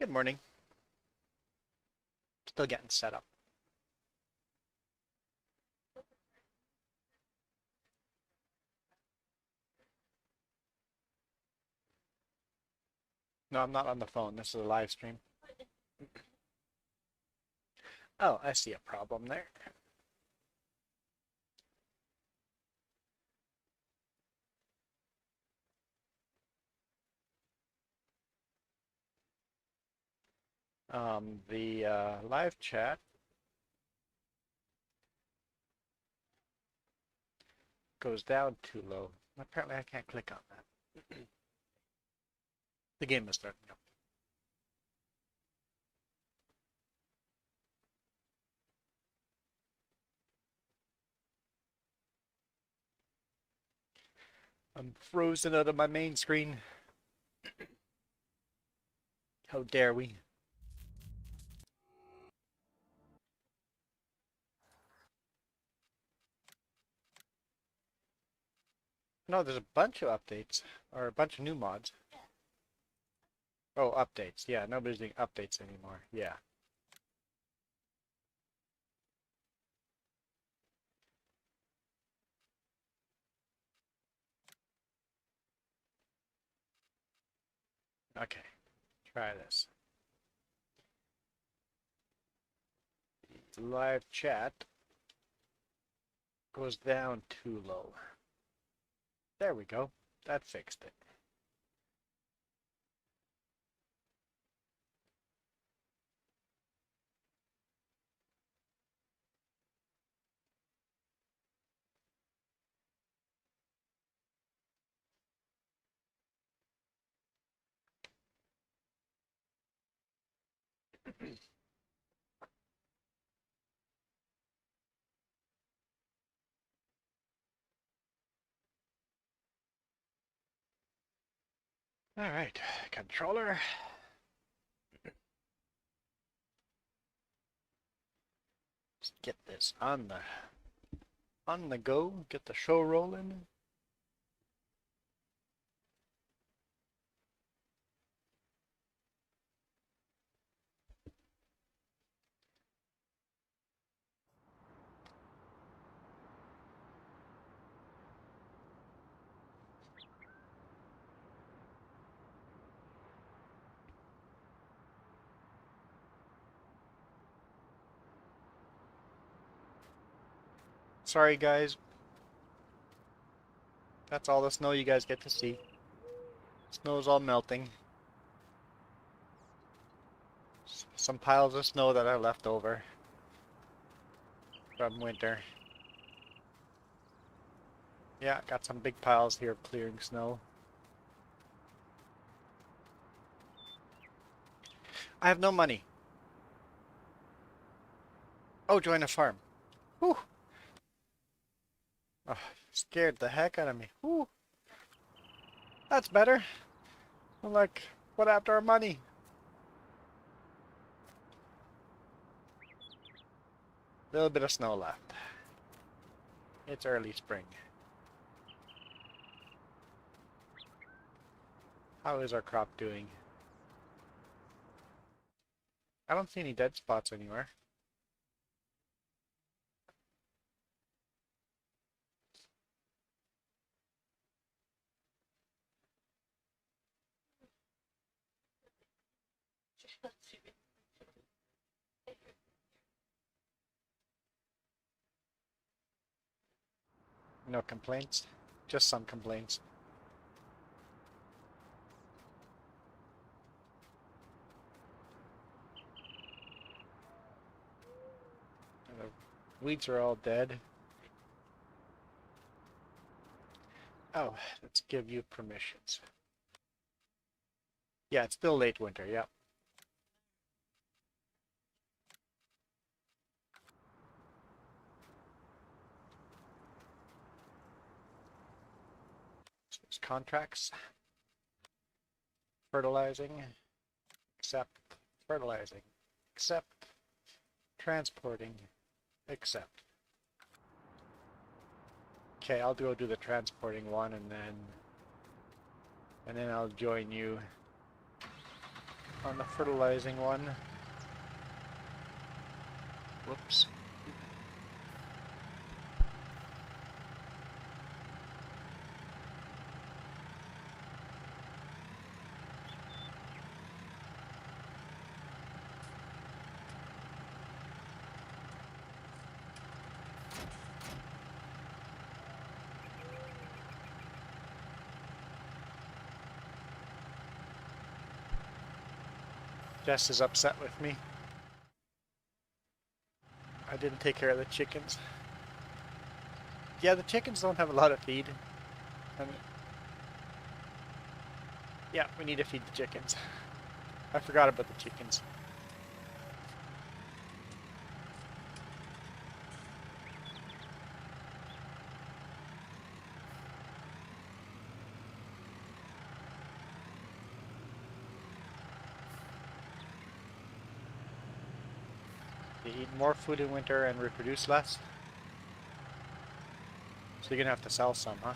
Good morning. Still getting set up. No, I'm not on the phone. This is a live stream. Oh, I see a problem there. The live chat goes down too low. Apparently I can't click on that. The game is starting up. I'm frozen out of my main screen. How dare we? No, there's a bunch of updates, or a bunch of new mods. Oh, updates. Yeah, nobody's doing updates anymore. Yeah. Okay, try this. The live chat goes down too low. There we go. That fixed it. All right, controller. Let's get this on the go. Get the show rolling. Sorry, guys. That's all the snow you guys get to see. Snow's all melting. Some piles of snow that are left over from winter. Yeah, got some big piles here of clearing snow. I have no money. Oh, join a farm. Whew. Oh, scared the heck out of me. Whew. That's better. I'm like, what after our money? A little bit of snow left. It's early spring. How is our crop doing? I don't see any dead spots anywhere. No complaints? Just some complaints. The weeds are all dead. Oh, let's give you permissions. Yeah, it's still late winter, yep. So there's contracts. Fertilizing. Accept. Fertilizing. Accept. Transporting. Accept. Okay, I'll go do the transporting one and then I'll join you. on the fertilizing one. Whoops. Jess is upset with me. I didn't take care of the chickens. Yeah, the chickens don't have a lot of feed. I mean, yeah, we need to feed the chickens. I forgot about the chickens. They eat more food in winter and reproduce less. So you're gonna have to sell some, huh?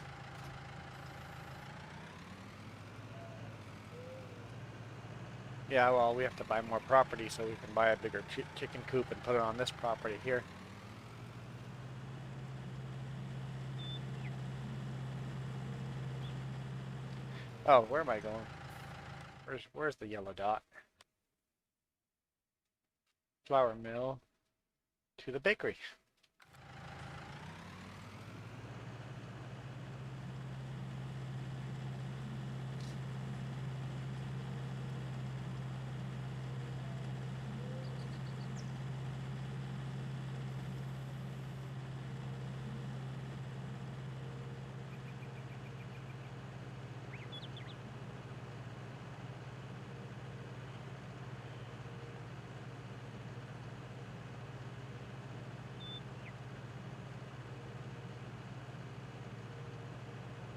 Yeah, well, we have to buy more property so we can buy a bigger chicken coop and put it on this property here. Oh, where am I going? Where's the yellow dot? Flour mill to the bakery.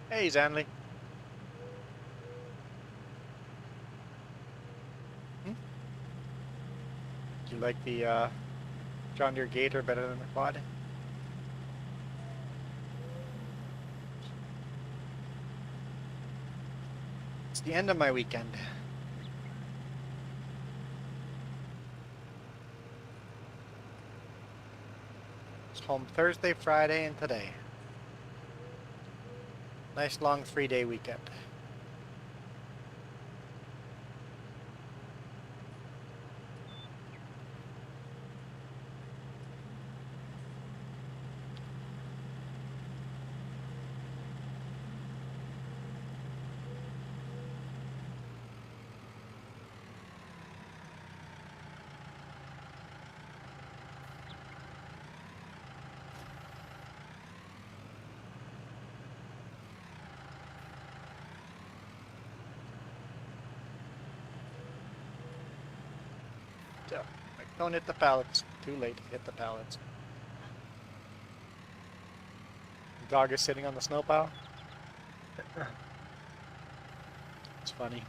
Hey, Zanley. Hmm? Do you like the John Deere Gator better than the quad? It's the end of my weekend. It's home Thursday, Friday, and today. Nice long 3-day weekend. Don't hit the pallets. Too late to hit the pallets. The dog is sitting on the snow pile. It's funny.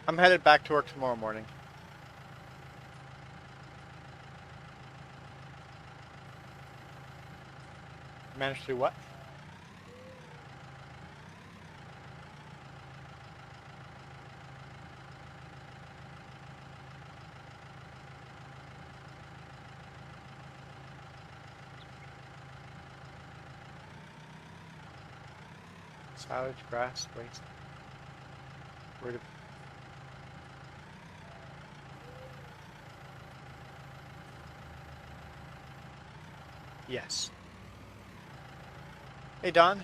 I'm headed back to work tomorrow morning. Managed to do what? Silage, grass, waste. Where did... Yes. Hey, Don.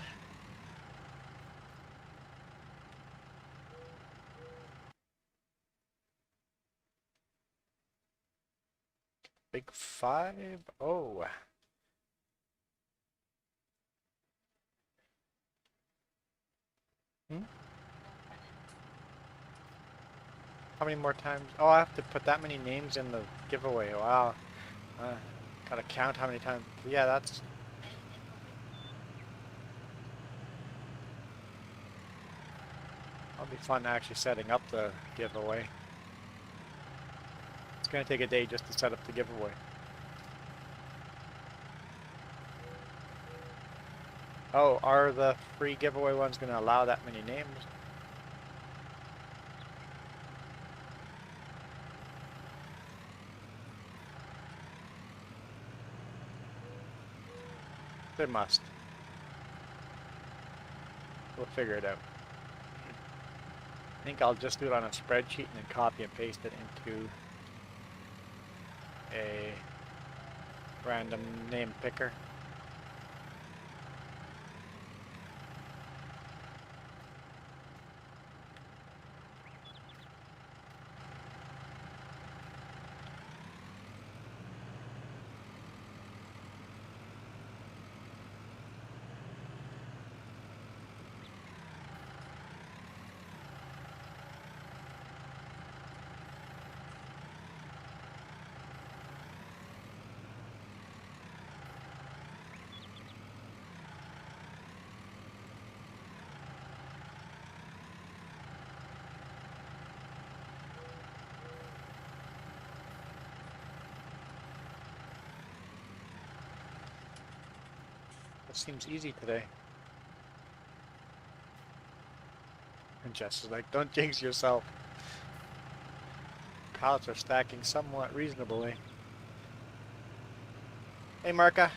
Big 5. Oh. Hmm? How many more times? Oh, I have to put that many names in the giveaway. Wow. Gotta count how many times. Yeah, that's... That'll be fun actually setting up the giveaway. It's gonna take a day just to set up the giveaway. Oh, are the free giveaway ones gonna allow that many names? They must. We'll figure it out. I think I'll just do it on a spreadsheet and then copy and paste it into a random name picker. It seems easy today. And Jess is like, don't jinx yourself. Pallets are stacking somewhat reasonably. Hey, Marka.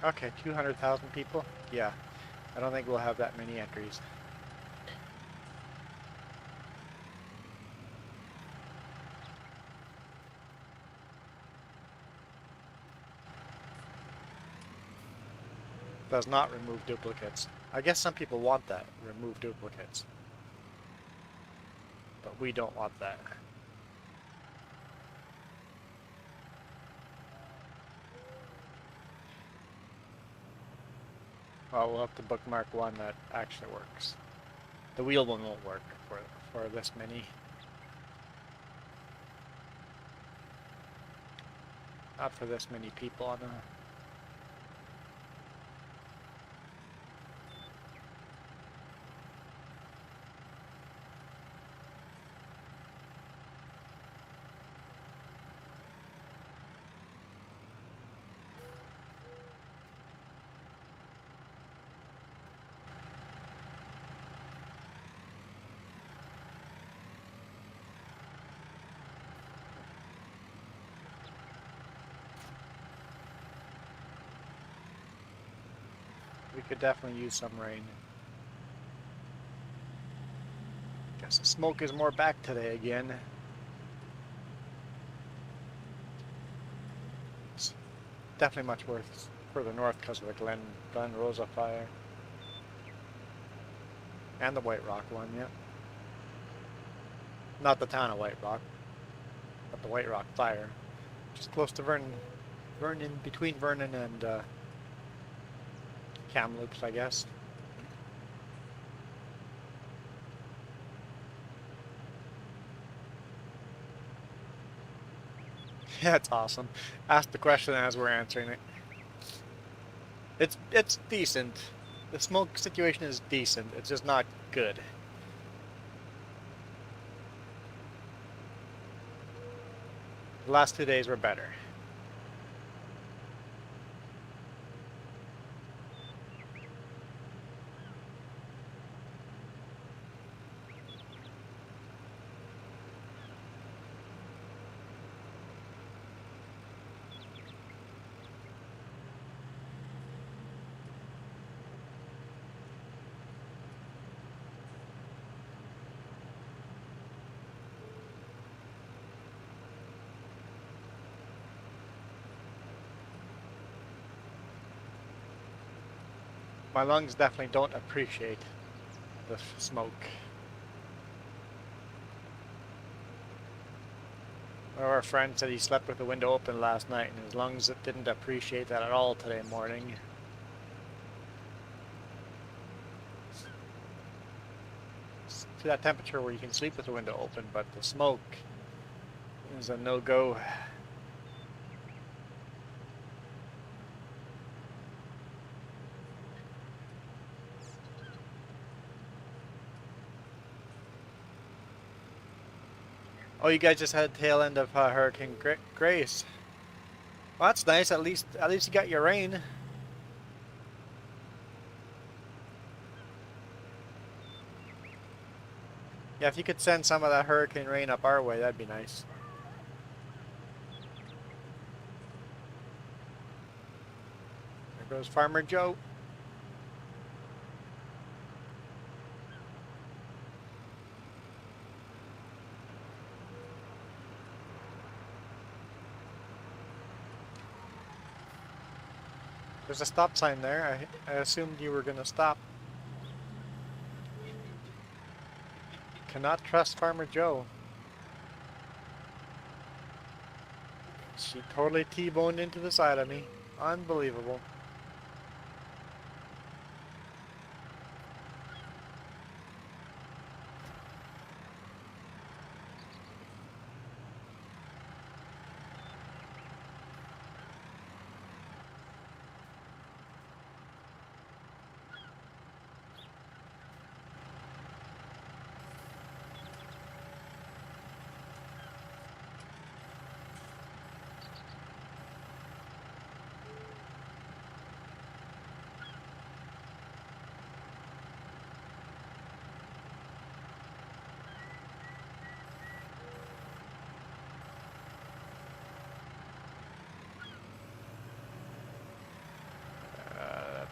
Okay, 200,000 people? Yeah, I don't think we'll have that many entries. Does not remove duplicates. I guess some people want that, remove duplicates. But we don't want that. Well, we'll have to bookmark one that actually works. The wheel one won't work for this many. Not for this many people on a... We could definitely use some rain. Guess the smoke is more back today again. It's definitely much worse further north because of the Glen Rosa fire. And the White Rock one, yeah. Not the town of White Rock, but the White Rock fire. Just close to Vernon, between Vernon and Kamloops, I guess. Yeah, it's awesome. Ask the question as we're answering it. It's decent. The smoke situation is decent. It's just not good. The last 2 days were better. My lungs definitely don't appreciate the smoke. Our friend said he slept with the window open last night and his lungs didn't appreciate that at all today morning. It's to that temperature where you can sleep with the window open, but the smoke is a no-go. Oh, you guys just had the tail end of Hurricane Grace. Well, that's nice. At least you got your rain. Yeah, if you could send some of that hurricane rain up our way, that'd be nice. There goes Farmer Joe. There's a stop sign there. I assumed you were going to stop. Cannot trust Farmer Joe. She totally T-boned into the side of me. Unbelievable.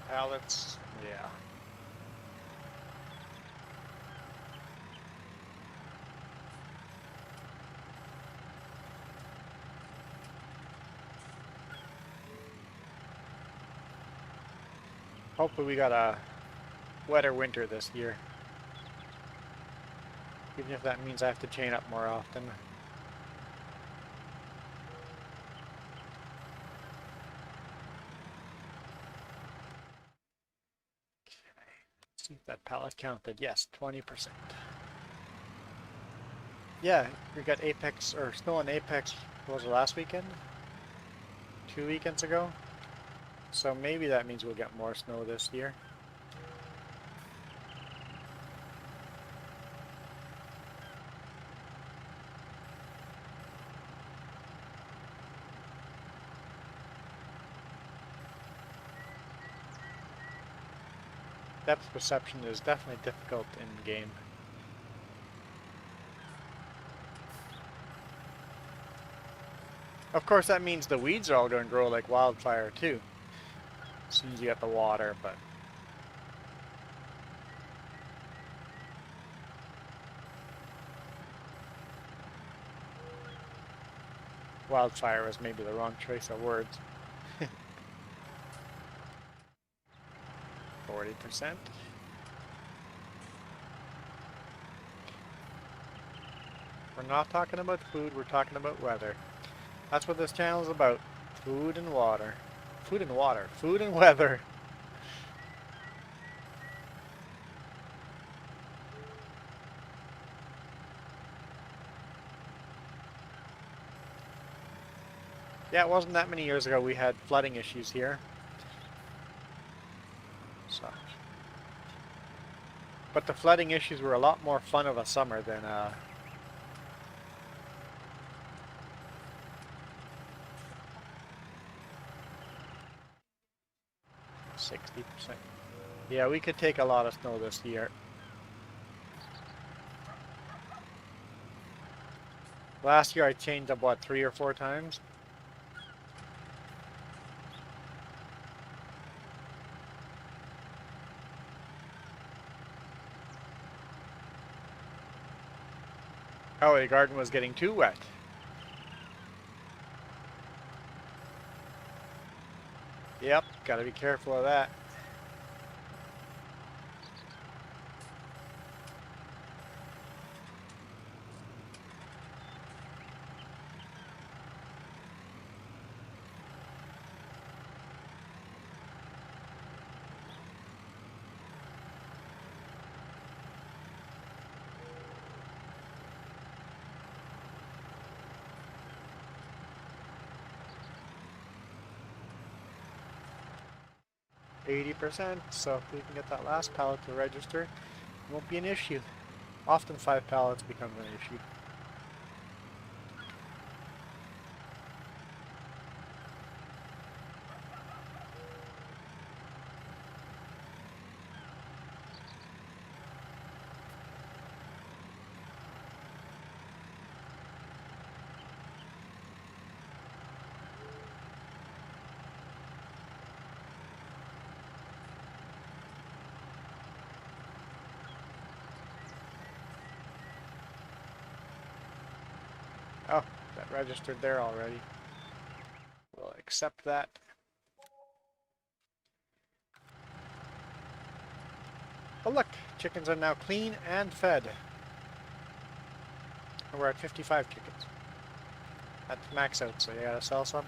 Pallets, yeah. Hopefully we got a wetter winter this year. Even if that means I have to chain up more often. See if that pallet counted. Yes, 20%. Yeah, we got Apex, or snow on Apex, what was it, last weekend? 2 weekends ago? So maybe that means we'll get more snow this year. Depth perception is definitely difficult in the game. Of course, that means the weeds are all going to grow like wildfire too, as soon as you get the water, but wildfire is maybe the wrong choice of words. 40%. We're not talking about food, we're talking about weather. That's what this channel is about. Food and water. Food and water. Food and weather. Yeah, it wasn't that many years ago we had flooding issues here. So. But the flooding issues were a lot more fun of a summer than 60%. Yeah, we could take a lot of snow this year. Last year I changed up, what, 3 or 4 times? Oh, the garden was getting too wet. Yep, gotta be careful of that. 80%, so if we can get that last pallet to register, it won't be an issue. Often 5 pallets becomes an issue. Oh, that registered there already. We'll accept that. Oh look, chickens are now clean and fed. And we're at 55 chickens. That's max out, so you gotta sell some.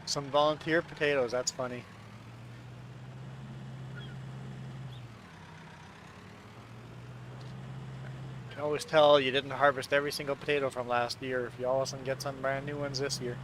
Some volunteer potatoes, that's funny. You can always tell you didn't harvest every single potato from last year if you all of a sudden get some brand new ones this year.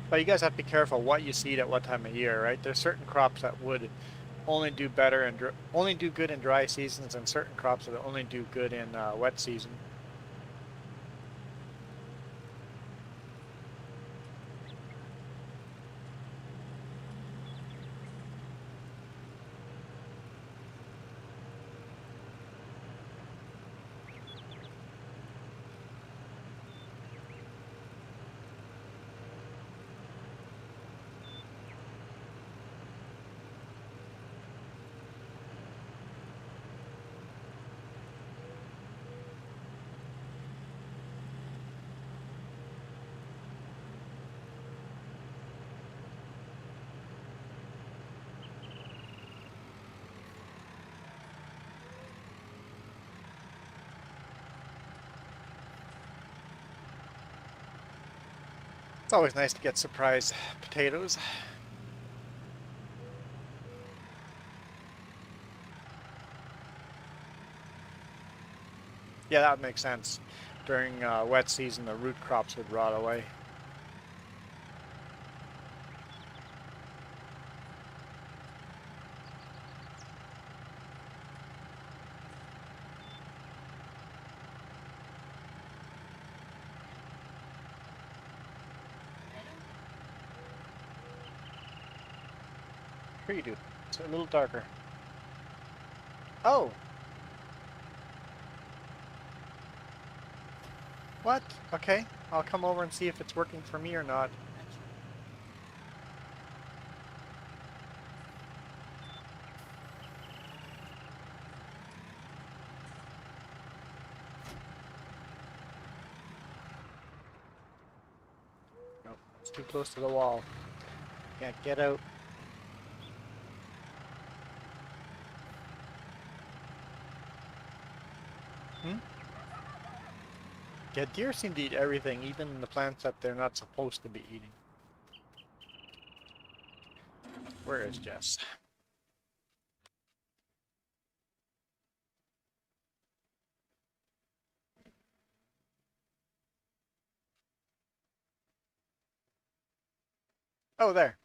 But you guys have to be careful what you seed at what time of year, right? There's certain crops that would only do better and only do good in dry seasons, and certain crops that only do good in wet season. It's always nice to get surprise potatoes. Yeah, that would make sense. During wet season, the root crops would rot away. Here you do. It's a little darker. Oh! What? Okay, I'll come over and see if it's working for me or not. Nope, it's too close to the wall. Can't get out. Hmm? Yeah, deer seem to eat everything, even the plants that they're not supposed to be eating. Where is Jess? Oh, there.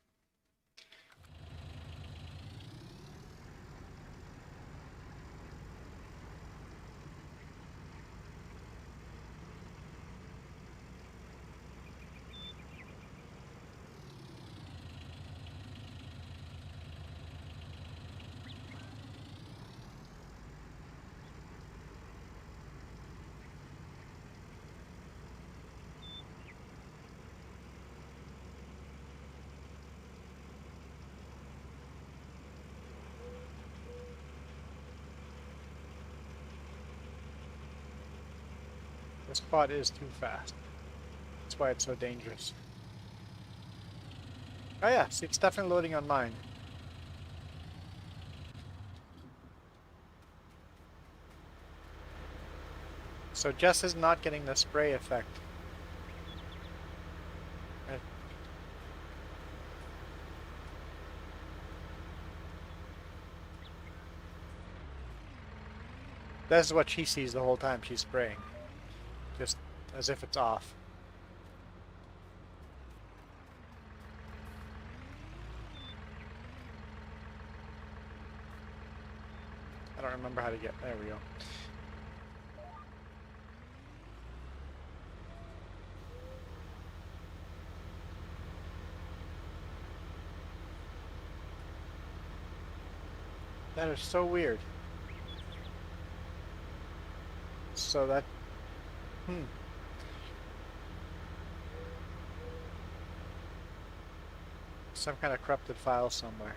This spot is too fast. That's why it's so dangerous. Oh yeah, see, it's definitely loading on mine. So Jess is not getting the spray effect. This is what she sees the whole time she's spraying. Just as if it's off. I don't remember how to get... There we go. That is so weird. So that... Some kind of corrupted file somewhere.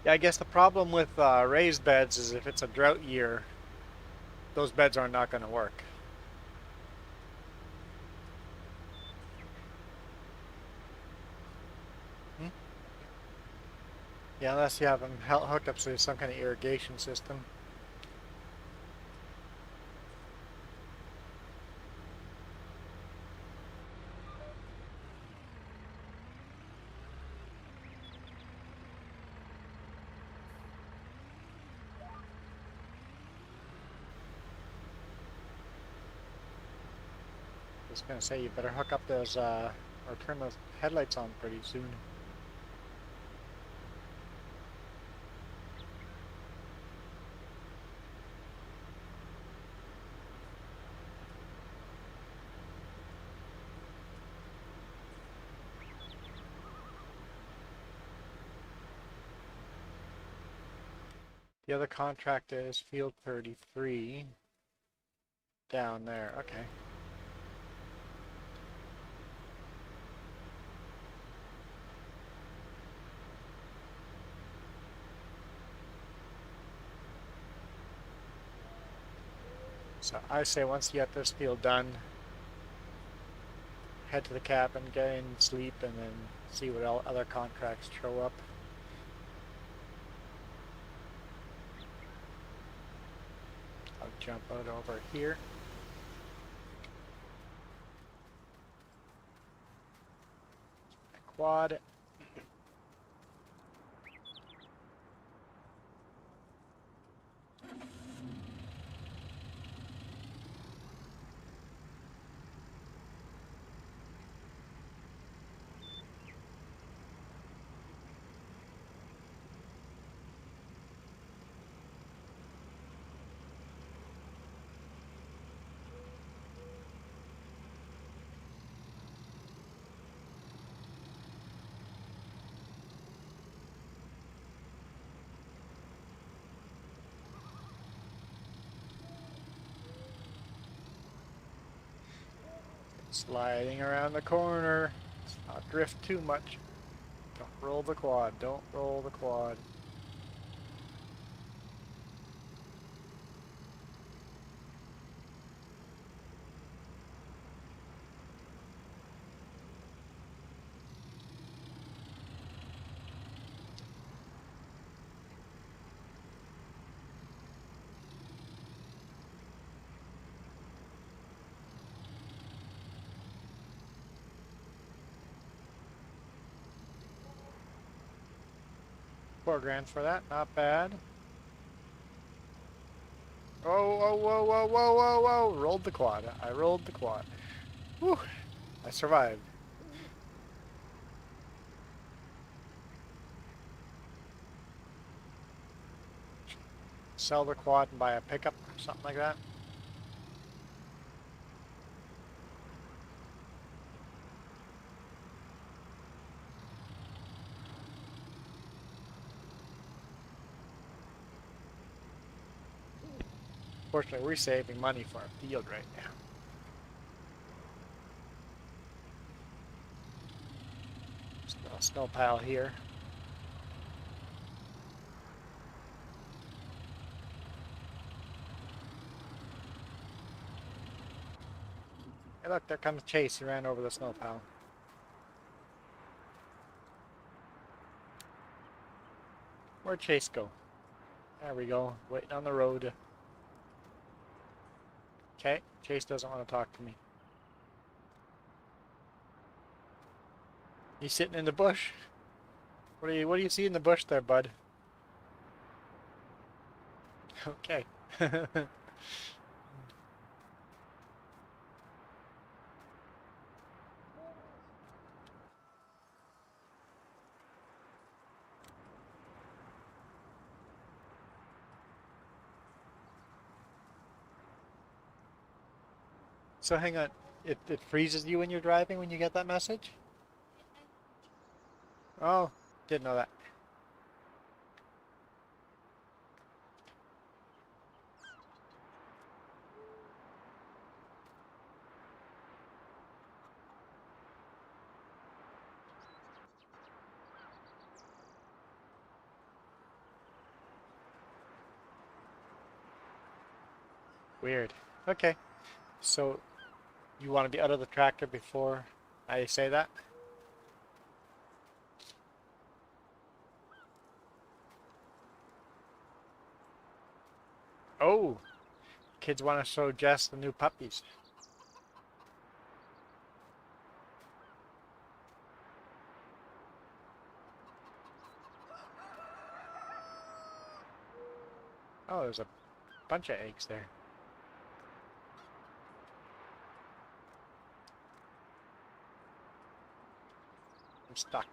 Yeah, I guess the problem with raised beds is if it's a drought year, those beds are not going to work. Hmm? Yeah, unless you have them hooked up to some kind of irrigation system. I was going to say you better hook up those, or turn those headlights on pretty soon. The other contract is Field 33 down there. Okay. So I say once you get this field done, head to the cabin, get in, sleep, and then see what other contracts show up. I'll jump out over here. Quad. Sliding around the corner. Let's not drift too much. Don't roll the quad. Don't roll the quad. $4 grand for that. Not bad. Oh, whoa, whoa, whoa, whoa, whoa, whoa. Rolled the quad. I rolled the quad. Whew. I survived. Sell the quad and buy a pickup or something like that. Fortunately, we're saving money for our field right now. Still a snow pile here. Hey look, there comes Chase. He ran over the snow pile. Where'd Chase go? There we go. Waiting on the road. Okay, Chase doesn't want to talk to me. He's sitting in the bush. What do you see in the bush there, bud? Okay. So hang on. It freezes you when you're driving when you get that message? Oh, didn't know that. Weird. Okay. So you want to be out of the tractor before I say that? Oh, kids want to show Jess the new puppies. Oh, there's a bunch of eggs there. I'm stuck.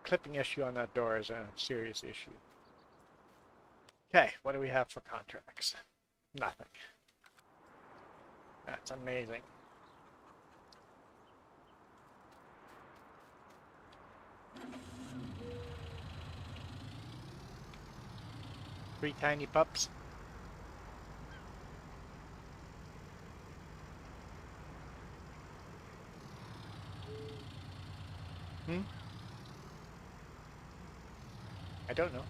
Clipping issue on that door is a serious issue. Okay, what do we have for contracts? Nothing. That's amazing. Three tiny pups. Hmm? I don't know.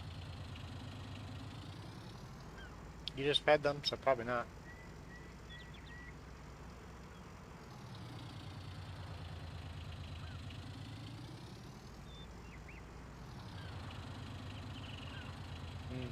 You just fed them, so probably not. Hmm.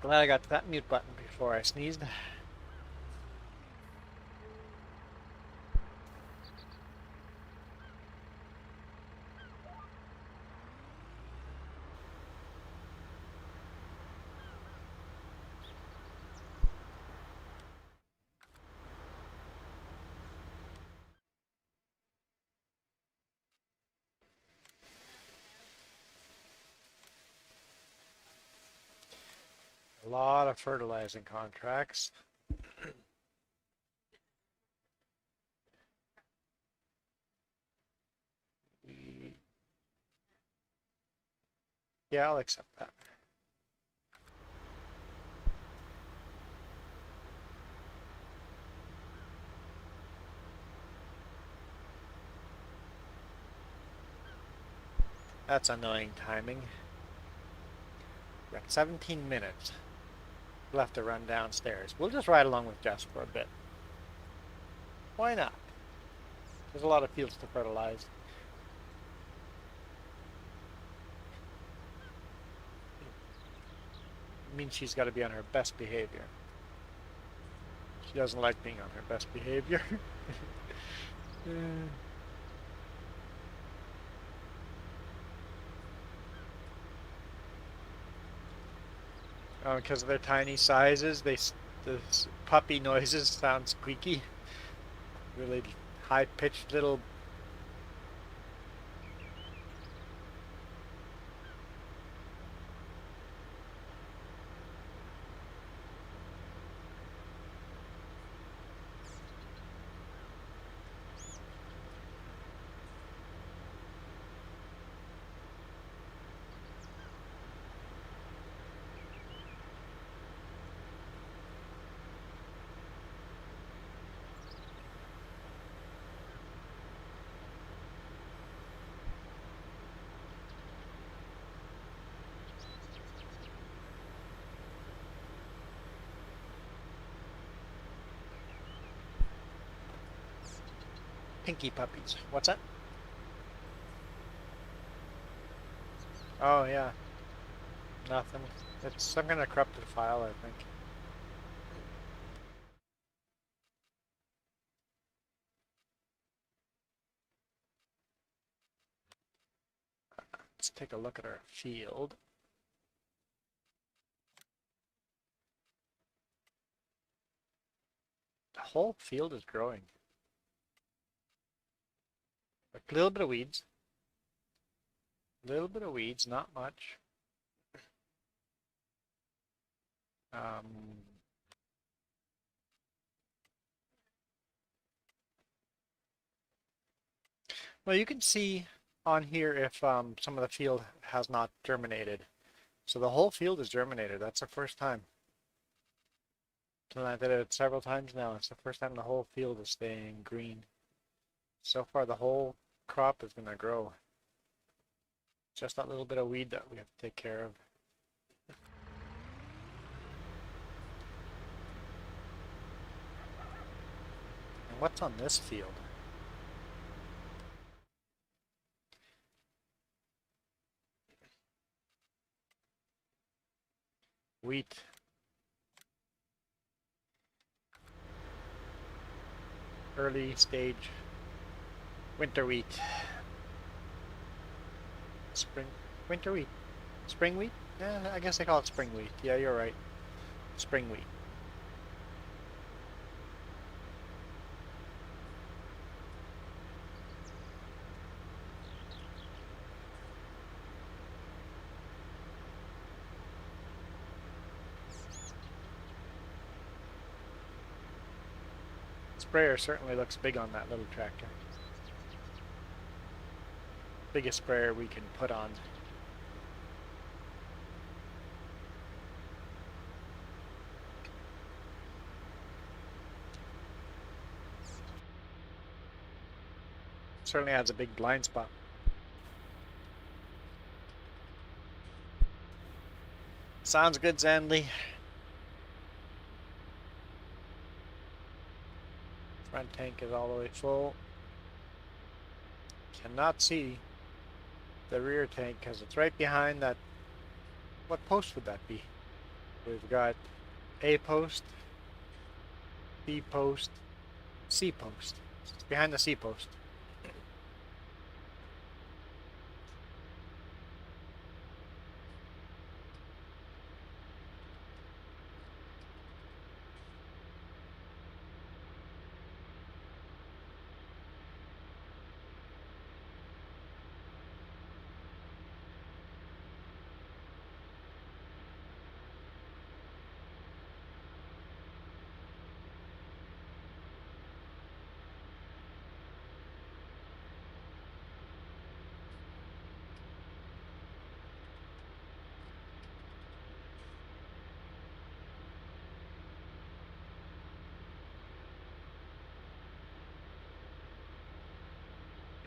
Glad I got to that mute button before I sneezed. A lot of fertilizing contracts. Yeah, I'll accept that. That's annoying timing. We've got 17 minutes left to run downstairs. We'll just ride along with Jess for a bit. Why not? There's a lot of fields to fertilize. It means she's got to be on her best behavior. She doesn't like being on her best behavior. Because of their tiny sizes, the puppy noises sound squeaky. Really high-pitched little. Pinky puppies. What's that? Oh, yeah. Nothing. It's some kind of corrupted file, I think. Let's take a look at our field. The whole field is growing. A little bit of weeds. A little bit of weeds, not much. Well, you can see on here if some of the field has not germinated. So the whole field is germinated. That's the first time. I did it several times now. It's the first time the whole field is staying green. So far, the whole crop is going to grow. Just that little bit of weed that we have to take care of. And what's on this field? Wheat. Early stage winter wheat. Winter wheat. Spring wheat? Yeah, I guess they call it spring wheat. Yeah, you're right. Spring wheat. Sprayer certainly looks big on that little tractor. Biggest sprayer we can put on. Certainly has a big blind spot. Sounds good, Zanley. Front tank is all the way full. Cannot see the rear tank because it's right behind that. What post would that be? We've got A post, B post, C post. It's behind the C post.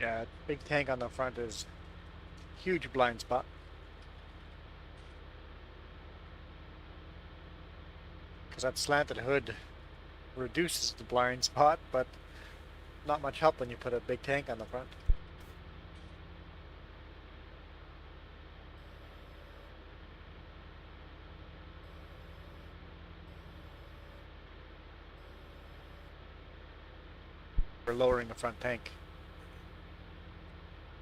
Yeah, big tank on the front is huge blind spot. Because that slanted hood reduces the blind spot, but not much help when you put a big tank on the front. We're lowering the front tank.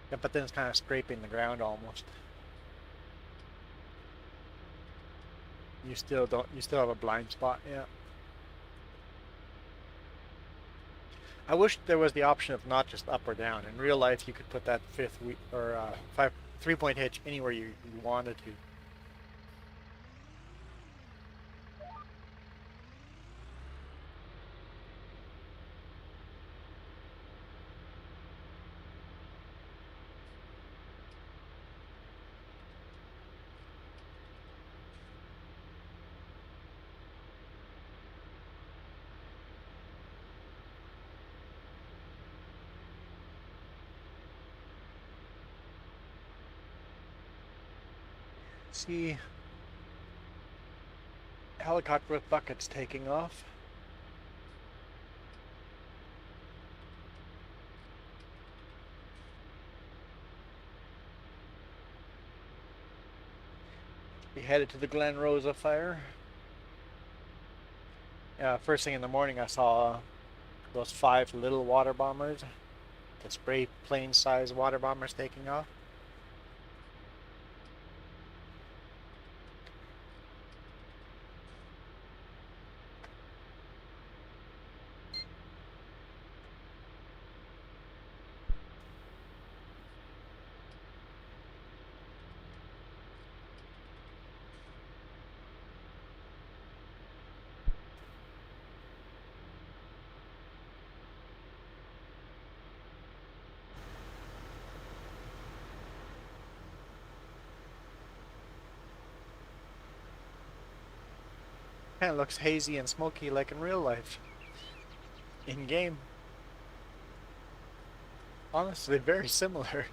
Yeah, but then it's kind of scraping the ground almost. You still have a blind spot, yeah. I wish there was the option of not just up or down. In real life, you could put that fifth or 3-point hitch anywhere you wanted to. See, helicopter with buckets taking off. We headed to the Glen Rosa fire. First thing in the morning, I saw those 5 little water bombers, the spray plane size water bombers taking off. Kind of looks hazy and smoky like in real life. In game. Honestly, very similar.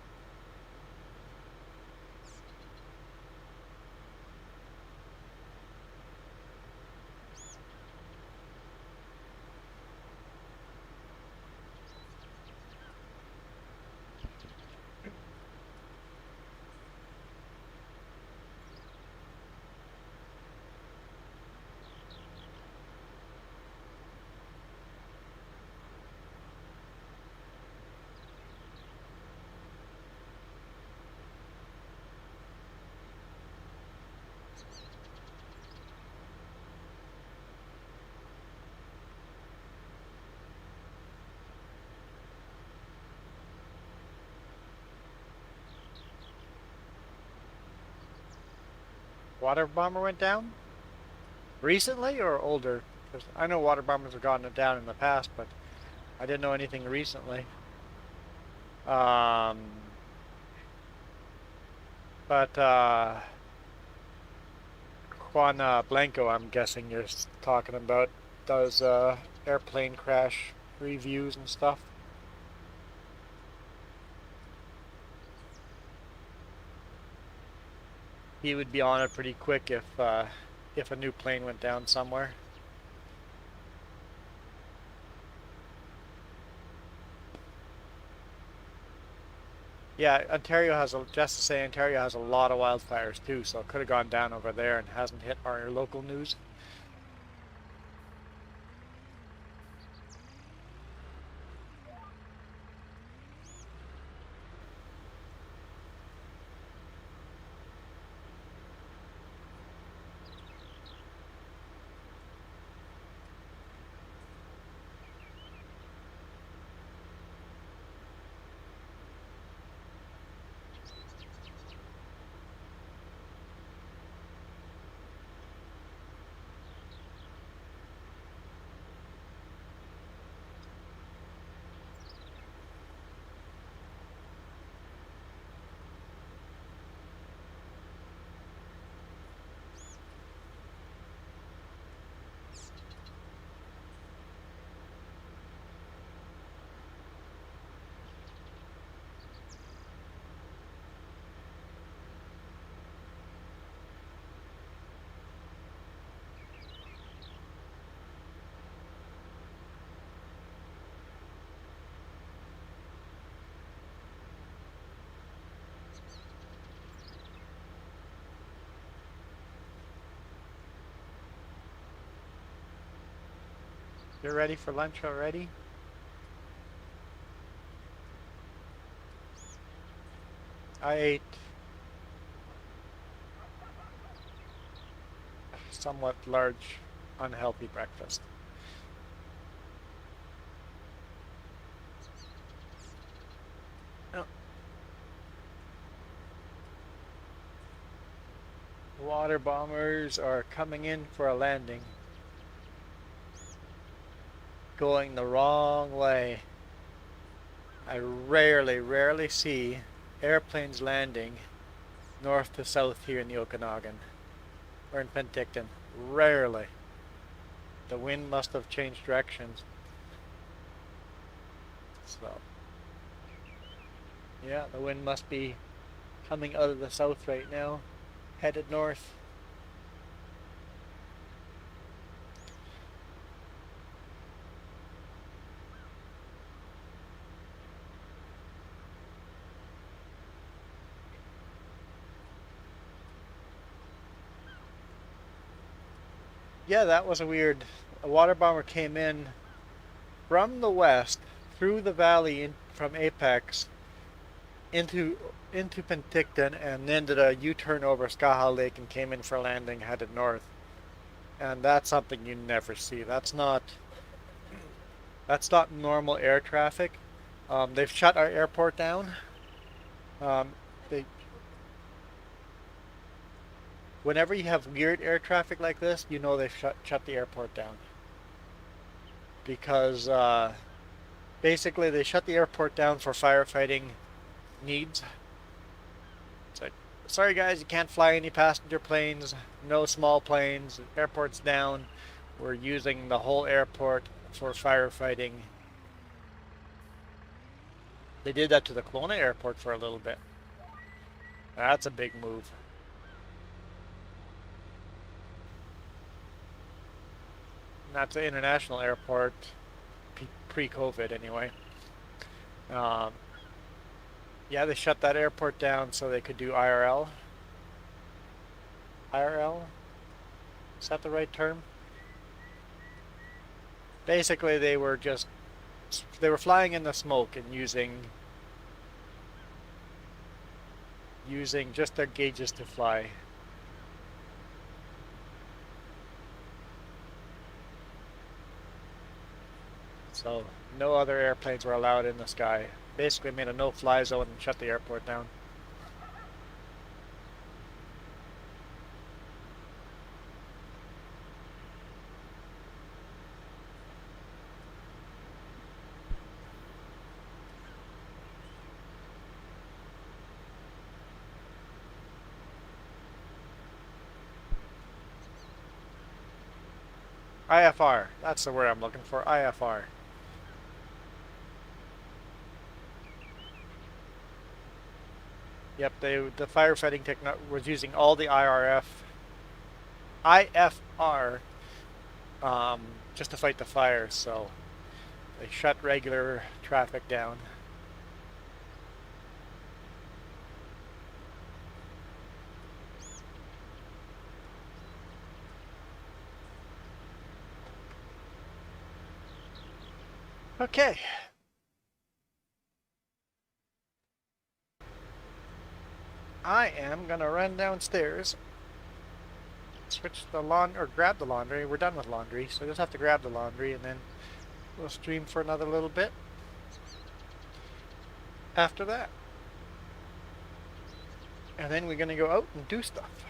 Water bomber went down? Recently or older? Because I know water bombers have gotten it down in the past, but I didn't know anything recently. Um, but Juan Blanco, I'm guessing you're talking about, does airplane crash reviews and stuff. He would be on it pretty quick if a new plane went down somewhere. Yeah, Ontario has just to say Ontario has a lot of wildfires too, so it could have gone down over there and hasn't hit our local news. You're ready for lunch already? I ate a somewhat large, unhealthy breakfast. Oh, water bombers are coming in for a landing, going the wrong way. I rarely see airplanes landing north to south here in the Okanagan or in Penticton. Rarely. The wind must have changed directions. So, yeah, the wind must be coming out of the south right now, headed north. Yeah, that was a weird. A water bomber came in from the west through the valley from Apex into Penticton and then did a U-turn over Skaha Lake and came in for landing headed north. And that's something you never see. That's not normal air traffic. They've shut our airport down. Um, they Whenever you have weird air traffic like this, you know they've shut the airport down because basically they shut the airport down for firefighting needs. It's like, sorry guys, you can't fly any passenger planes, no small planes, airport's down. We're using the whole airport for firefighting. They did that to the Kelowna airport for a little bit. That's a big move. And that's an international airport, pre-COVID anyway. Um, yeah, they shut that airport down so they could do IRL. IRL? Is that the right term? Basically, they were flying in the smoke and using just their gauges to fly. So no other airplanes were allowed in the sky. Basically made a no-fly zone and shut the airport down. IFR, that's the word I'm looking for, IFR. Yep, the firefighting techno was using all the IFR just to fight the fire, so they shut regular traffic down. Okay. I am gonna run downstairs, switch the or grab the laundry. We're done with laundry, so I just have to grab the laundry and then we'll stream for another little bit after that. And then we're gonna go out and do stuff.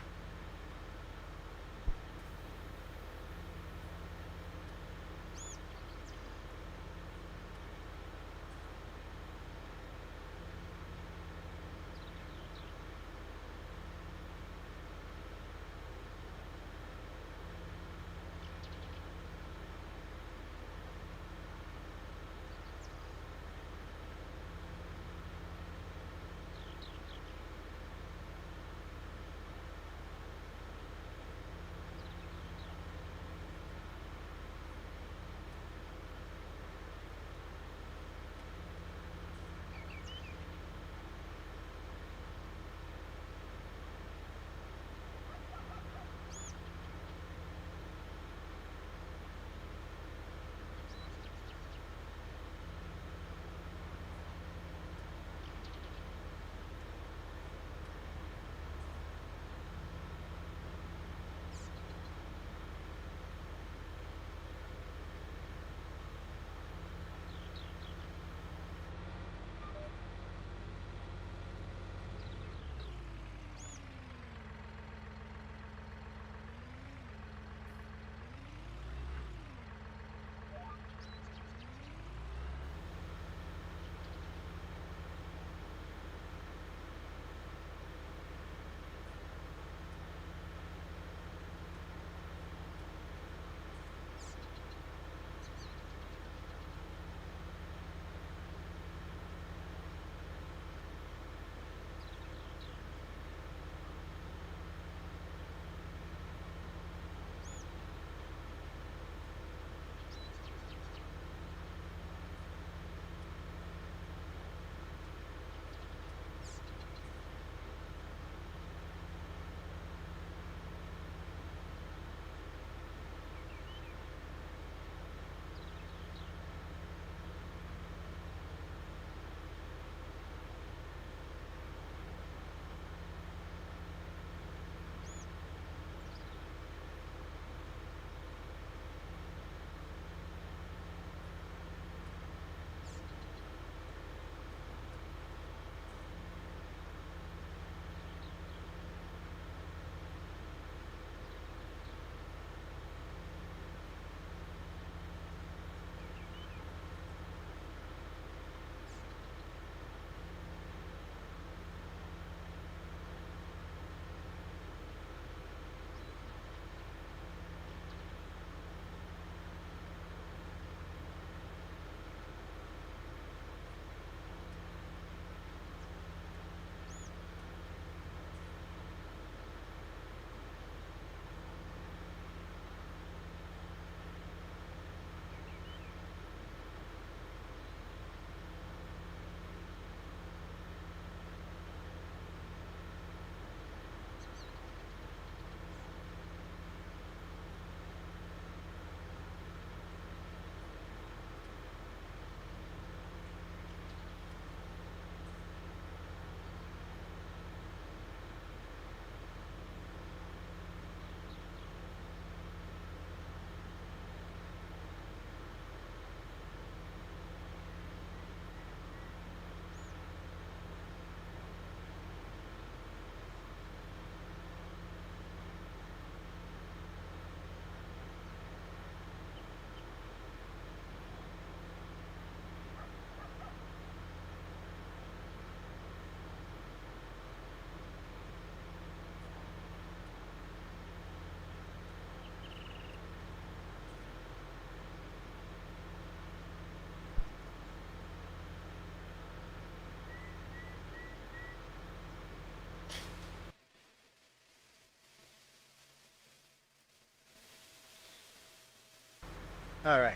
All right.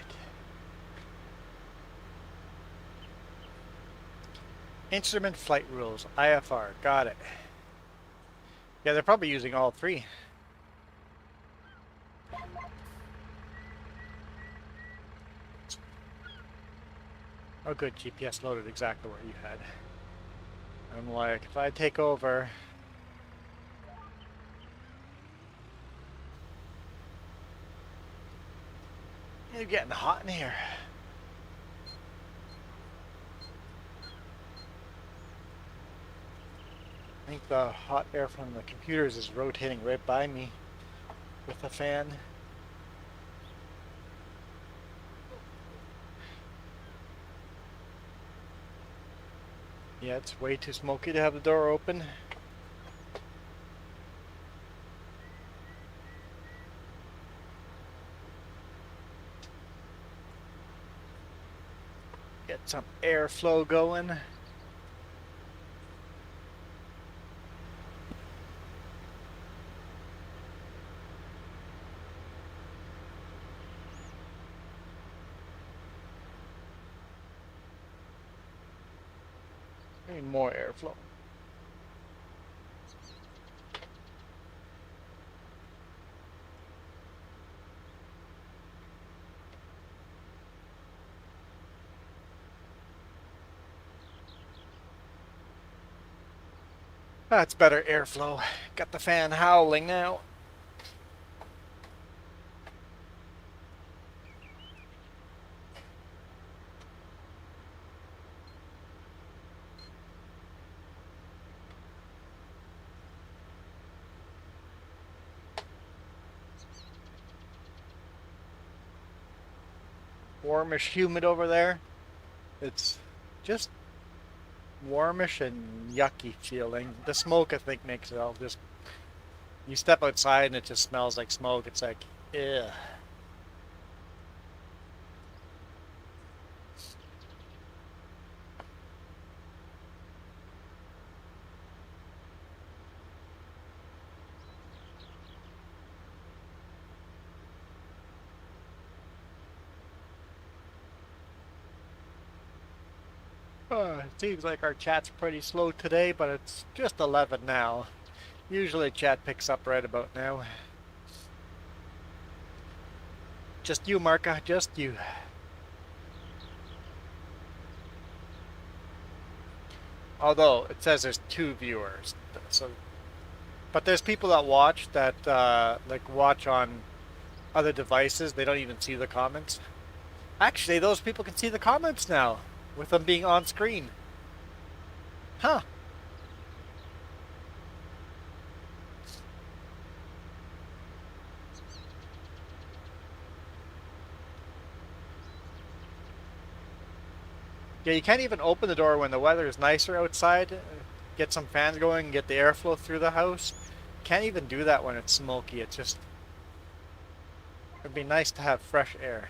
Instrument flight rules, IFR, got it. Yeah, they're probably using all three. Oh good, GPS loaded exactly where you had. I'm like, if I take over... You're getting hot in here. I think the hot air from the computers is rotating right by me with the fan. Yeah, it's way too smoky to have the door open. Get some airflow going. Need more airflow. That's better airflow. Got the fan howling now. Warmish humid over there. It's just warmish and yucky feeling. The smoke, I think, makes it all just... You step outside and it just smells like smoke. It's like, ugh. It seems like our chat's pretty slow today, but it's just 11 now. Usually chat picks up right about now. Just you, Marka, just you. Although it says there's 2 viewers, so but there's people that watch that like watch on other devices. They don't even see the comments. Actually, those people can see the comments now with them being on screen. Huh. Yeah, you can't even open the door when the weather is nicer outside. Get some fans going, get the airflow through the house. Can't even do that when it's smoky. It's just... It'd be nice to have fresh air.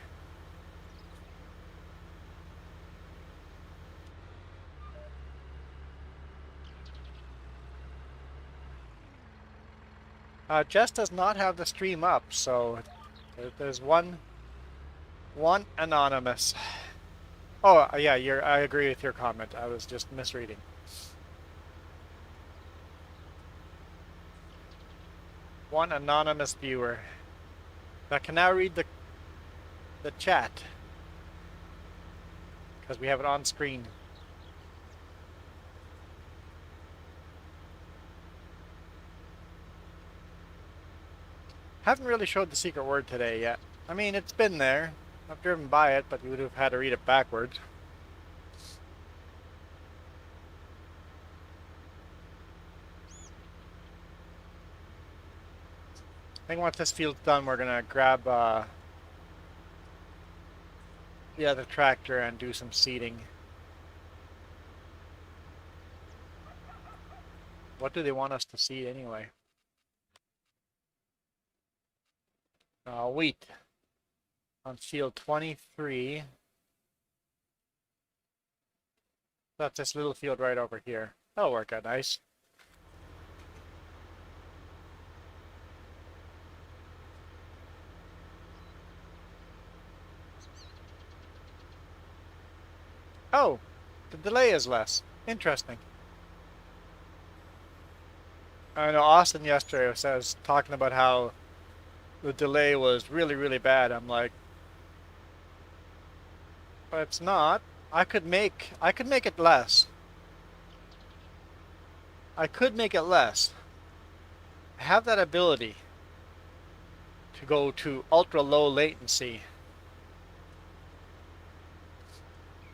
Jess does not have the stream up, so there's one anonymous. Oh, yeah, I agree with your comment. I was just misreading. One anonymous viewer that can now read the chat because we have it on screen. Haven't really showed the secret word today yet. I mean, it's been there. I've driven by it, but you would have had to read it backwards. I think once this field's done, we're gonna grab the other tractor and do some seeding. What do they want us to seed anyway? Wheat on field 23. That's this little field right over here. That'll work out nice. Oh, the delay is less. Interesting. I know Austin yesterday was talking about how the delay was really, really bad. I'm like, but it's not. I could make it less. I could make it less. I have that ability to go to ultra low latency.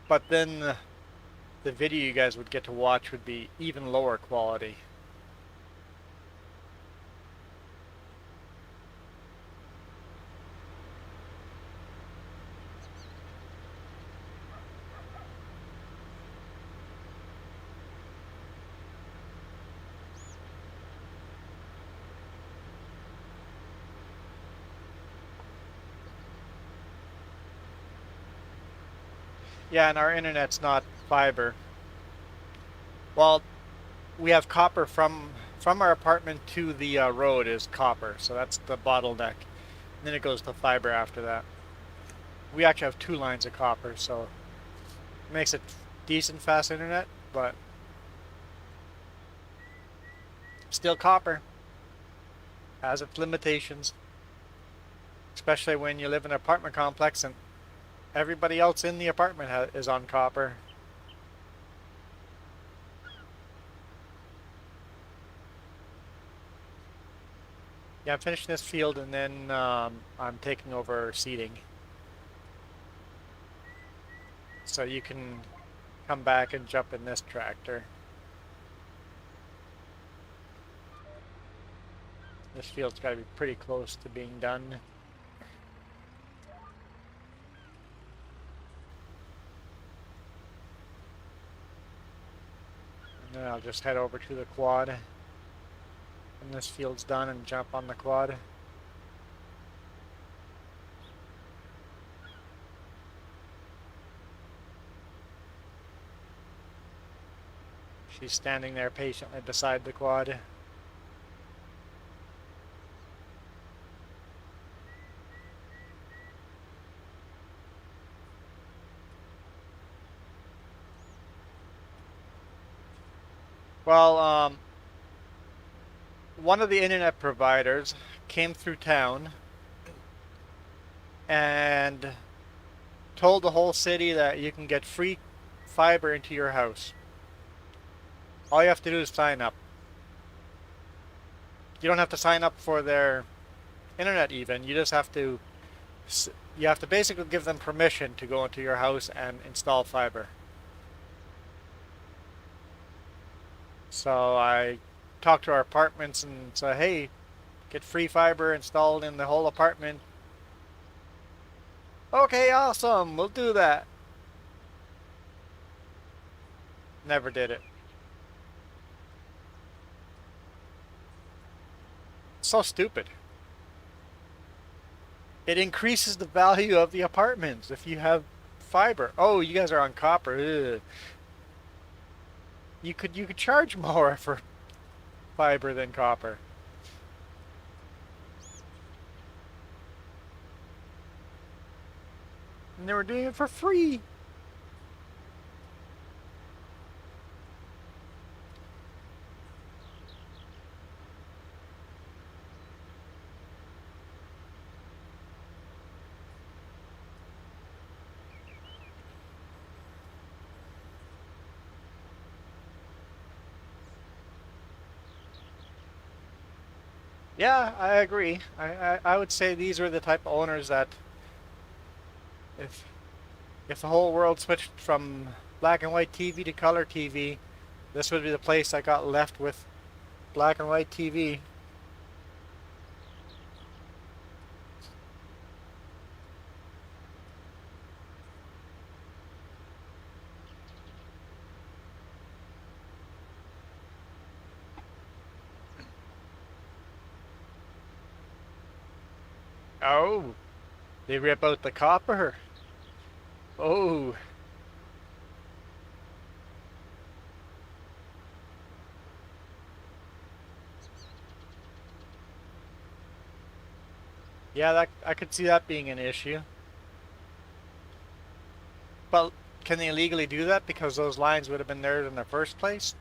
But then the video you guys would get to watch would be even lower quality. Yeah, and our internet's not fiber. Well, we have copper from our apartment to the road is copper, so that's the bottleneck. And then it goes to fiber after that. We actually have 2 lines of copper, so it makes it decent fast internet, but still copper has its limitations, especially when you live in an apartment complex and everybody else in the apartment is on copper. Yeah, I'm finishing this field and then I'm taking over seeding. So you can come back and jump in this tractor. This field's got to be pretty close to being done. And then I'll just head over to the quad. When this field's done and jump on the quad. She's standing there patiently beside the quad. Well, one of the internet providers came through town and told the whole city that you can get free fiber into your house. All you have to do is sign up. You don't have to sign up for their internet even. You just have to basically give them permission to go into your house and install fiber. So I talked to our apartments and said, hey, get free fiber installed in the whole apartment. Okay, awesome, we'll do that. Never did it. So stupid. It increases the value of the apartments if you have fiber. Oh, you guys are on copper. Ugh. You could charge more for fiber than copper. And they were doing it for free. Yeah, I agree. I would say these are the type of owners that if if the whole world switched from black and white TV to color TV, this would be the place I got left with black and white TV. Oh, they rip out the copper. Oh, yeah, that I could see that being an issue. But can they legally do that because those lines would have been there in the first place?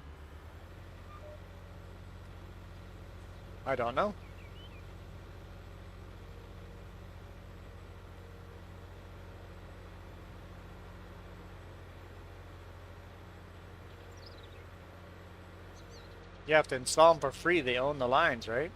I don't know. You have to install them for free. They own the lines, right?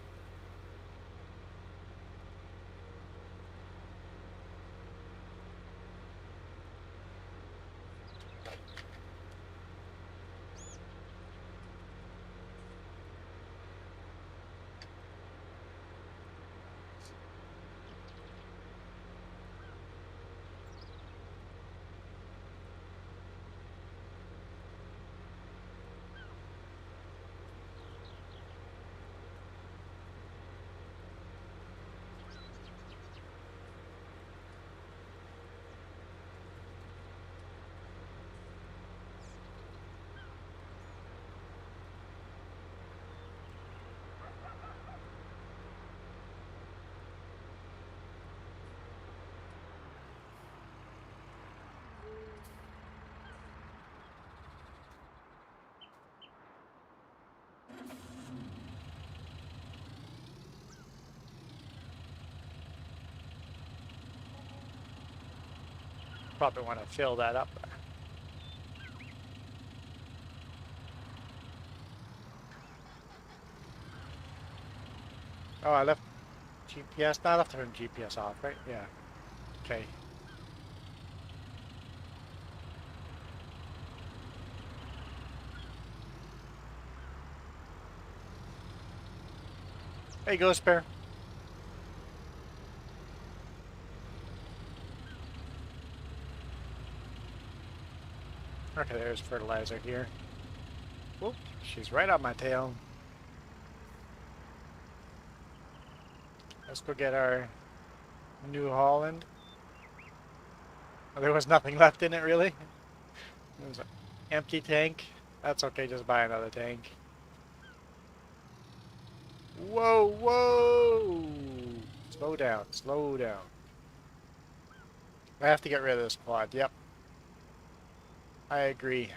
Probably want to fill that up. Oh, I left GPS. No, I left the GPS off, right? Yeah. Okay. There you go, Spare. Okay, there's fertilizer here. Whoop, she's right on my tail. Let's go get our New Holland. Oh, there was nothing left in it, really? It was an empty tank. That's okay, just buy another tank. Whoa, whoa! Slow down, slow down. I have to get rid of this quad, yep. I agree.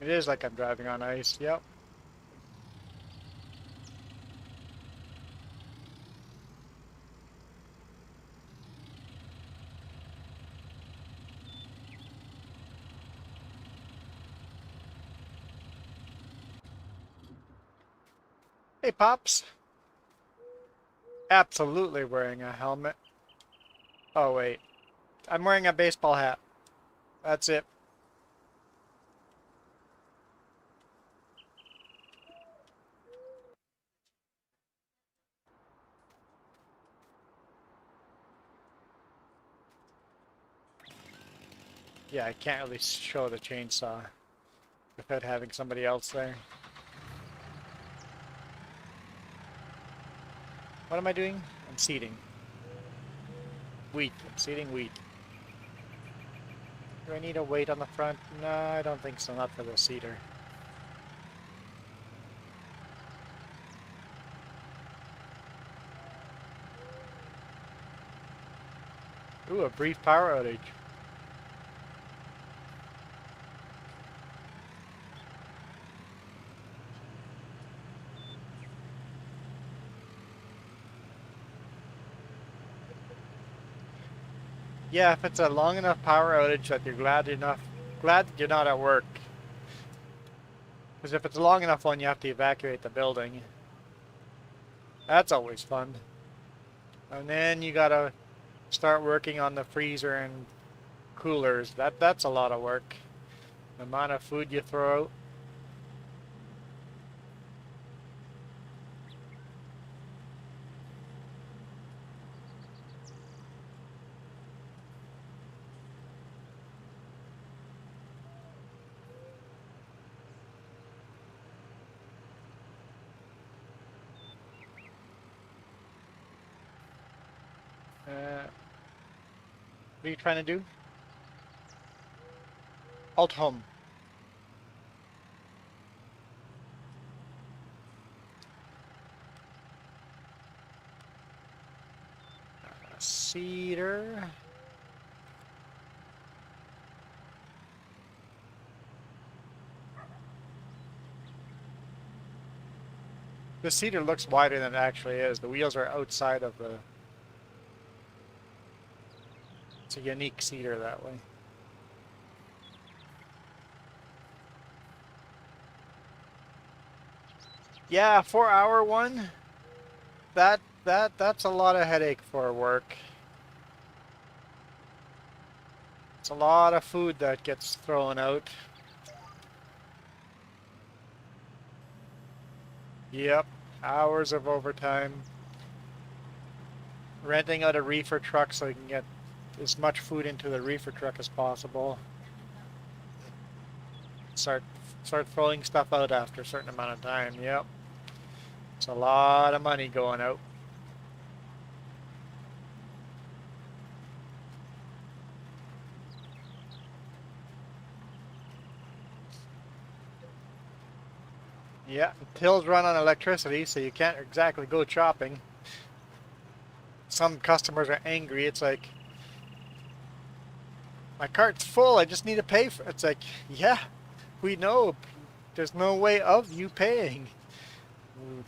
It is like I'm driving on ice, yep. Hey, Pops. Absolutely wearing a helmet. Oh, wait. I'm wearing a baseball hat. That's it. Yeah, I can't really show the chainsaw without having somebody else there. What am I doing? I'm seeding. Wheat. I'm seeding wheat. Do I need a weight on the front? No, I don't think so. Not for the seeder. Ooh, a brief power outage. Yeah, if it's a long enough power outage that you're glad that you're not at work. Because if it's a long enough one, you have to evacuate the building. That's always fun. And then you gotta start working on the freezer and coolers. That's a lot of work. The amount of food you throw out. What are you trying to do? Alt home. Cedar. The cedar looks wider than it actually is. The wheels are outside of the... It's a unique cedar that way. Yeah, 4-hour one. That's a lot of headache for work. It's a lot of food that gets thrown out. Yep, hours of overtime. Renting out a reefer truck so you can get as much food into the reefer truck as possible. Start throwing stuff out after a certain amount of time. Yep. It's a lot of money going out. Yeah, tills run on electricity, so you can't exactly go chopping. Some customers are angry. It's like, my cart's full, I just need to pay for it. It's like, yeah, we know. There's no way of you paying. Hmm?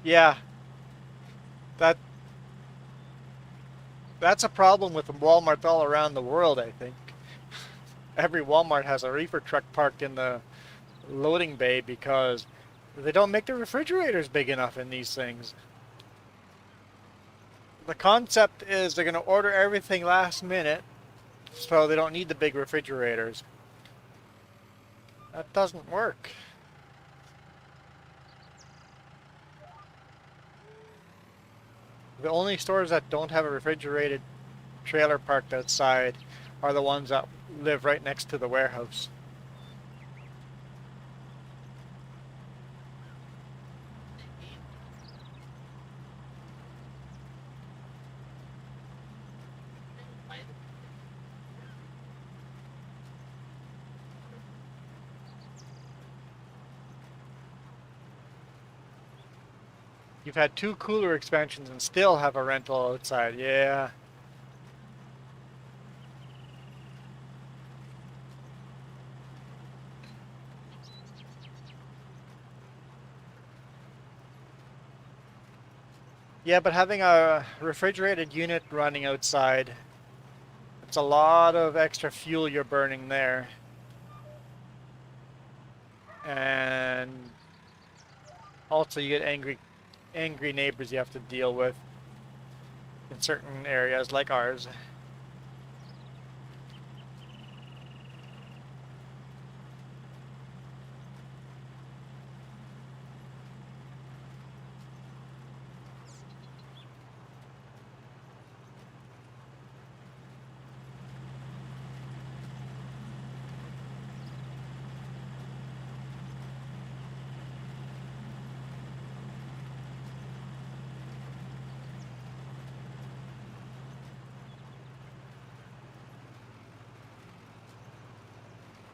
Yeah, that that's a problem with Walmart all around the world, I think. Every Walmart has a reefer truck parked in the loading bay because they don't make the refrigerators big enough in these things. The concept is they're going to order everything last minute so they don't need the big refrigerators. That doesn't work. The only stores that don't have a refrigerated trailer parked outside are the ones that live right next to the warehouse. You've had 2 cooler expansions and still have a rental outside. Yeah. Yeah, but having a refrigerated unit running outside, it's a lot of extra fuel you're burning there. And also you get angry neighbors you have to deal with in certain areas like ours.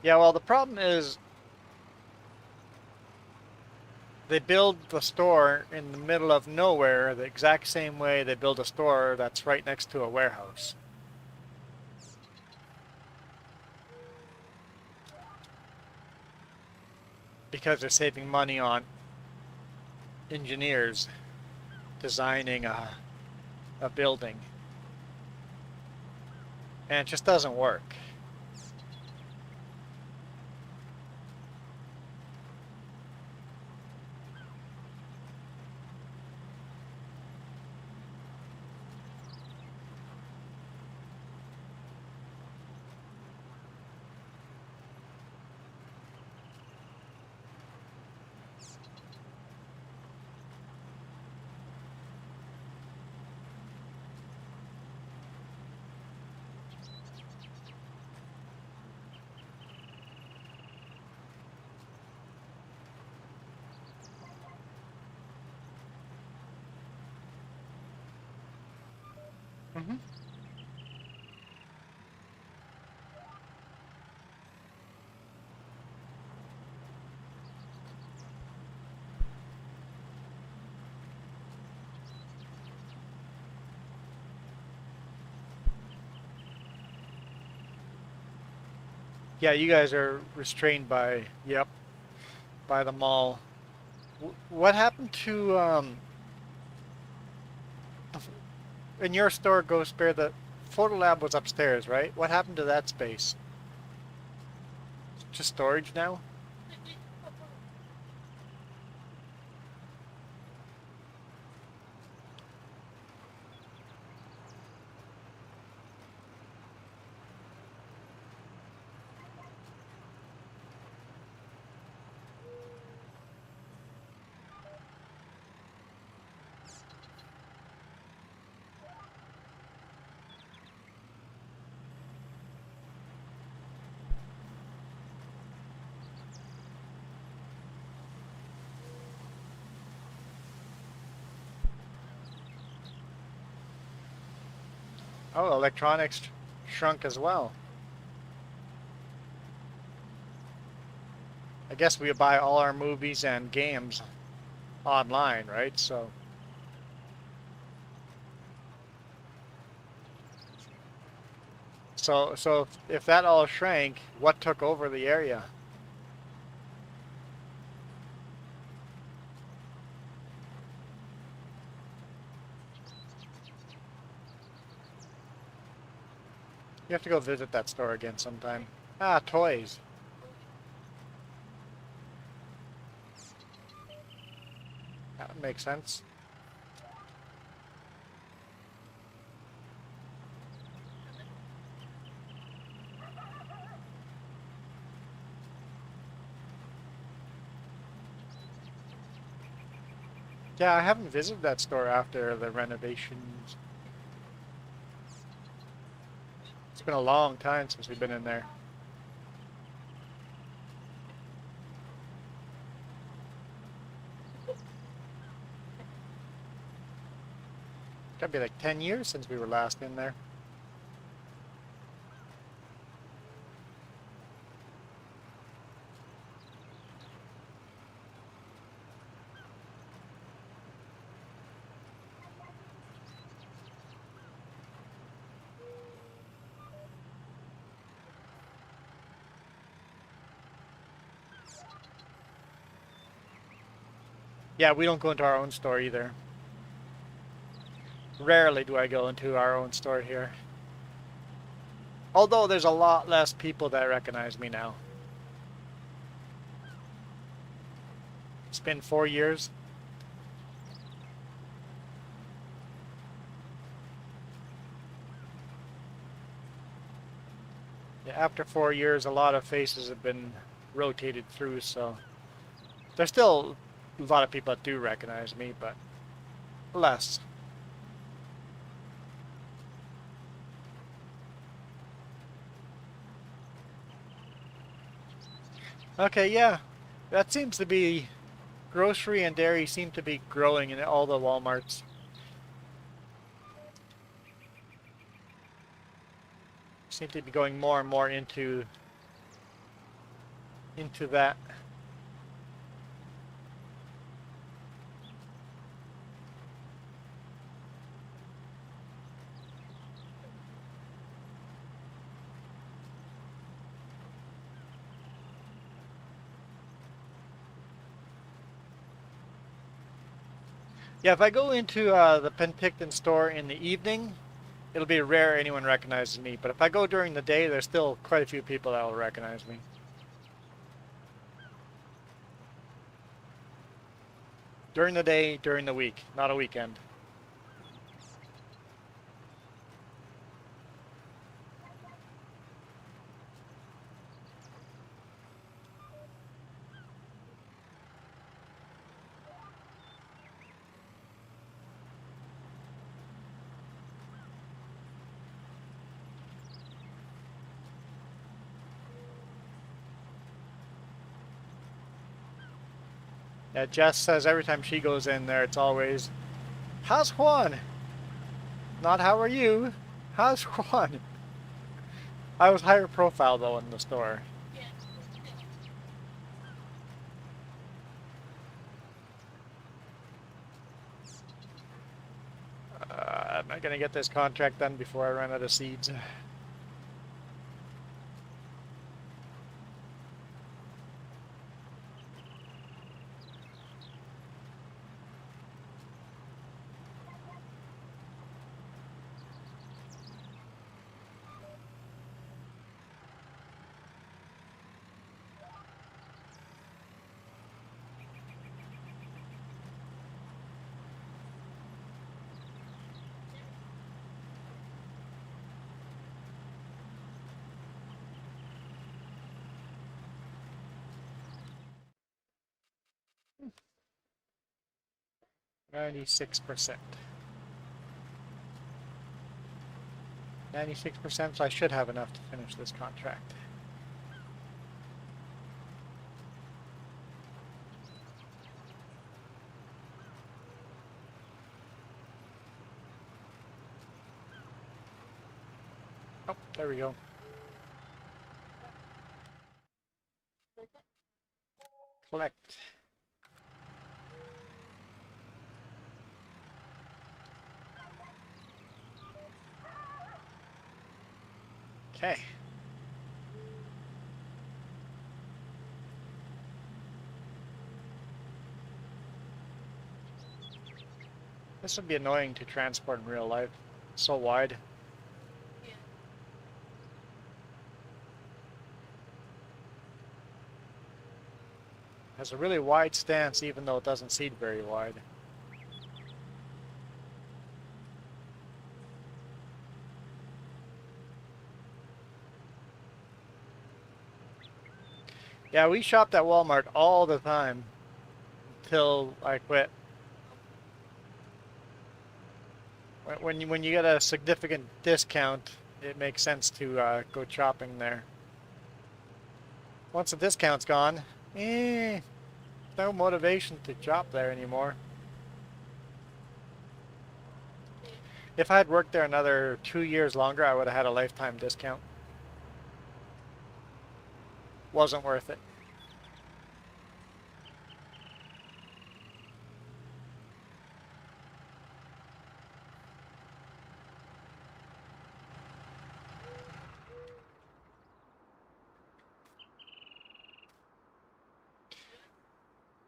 Yeah, well, the problem is they build the store in the middle of nowhere the exact same way they build a store that's right next to a warehouse. Because they're saving money on engineers designing a building. And it just doesn't work. Mm-hmm. Yeah, you guys are restrained by, yep, by the mall. What happened to in your store, Ghost Bear? The photo lab was upstairs, right? What happened to that space? Just storage now? Oh, electronics shrunk as well. I guess we buy all our movies and games online, right? So if that all shrank, what took over the area? You have to go visit that store again sometime. Ah, toys. That would make sense. Yeah, I haven't visited that store after the renovations. It's been a long time since we've been in there. Gotta be like 10 years since we were last in there. Yeah, we don't go into our own store either. Rarely do I go into our own store here. Although there's a lot less people that recognize me now. It's been 4 years. Yeah, after 4 years, a lot of faces have been rotated through, so there's still a lot of people that do recognize me, but less. Okay, yeah, that seems to be grocery and dairy seem to be growing in all the Walmarts. Seem to be going more and more into that. Yeah, if I go into the Penticton store in the evening, it'll be rare anyone recognizes me. But if I go during the day, there's still quite a few people that will recognize me. During the day, during the week, not a weekend. Yeah, Jess says every time she goes in there, it's always, "How's Juan?" Not how are you? How's Juan? I was higher profile though in the store. Am I gonna get this contract done before I run out of seeds? 96%. 96%, so I should have enough to finish this contract. Oh, there we go. Collect. Okay. This would be annoying to transport in real life. So wide. Has a really wide stance even though it doesn't seed very wide. Yeah, we shopped at Walmart all the time until I quit. When you get a significant discount, it makes sense to go shopping there. Once the discount's gone, no motivation to shop there anymore. If I had worked there another 2 years longer, I would have had a lifetime discount. Wasn't worth it.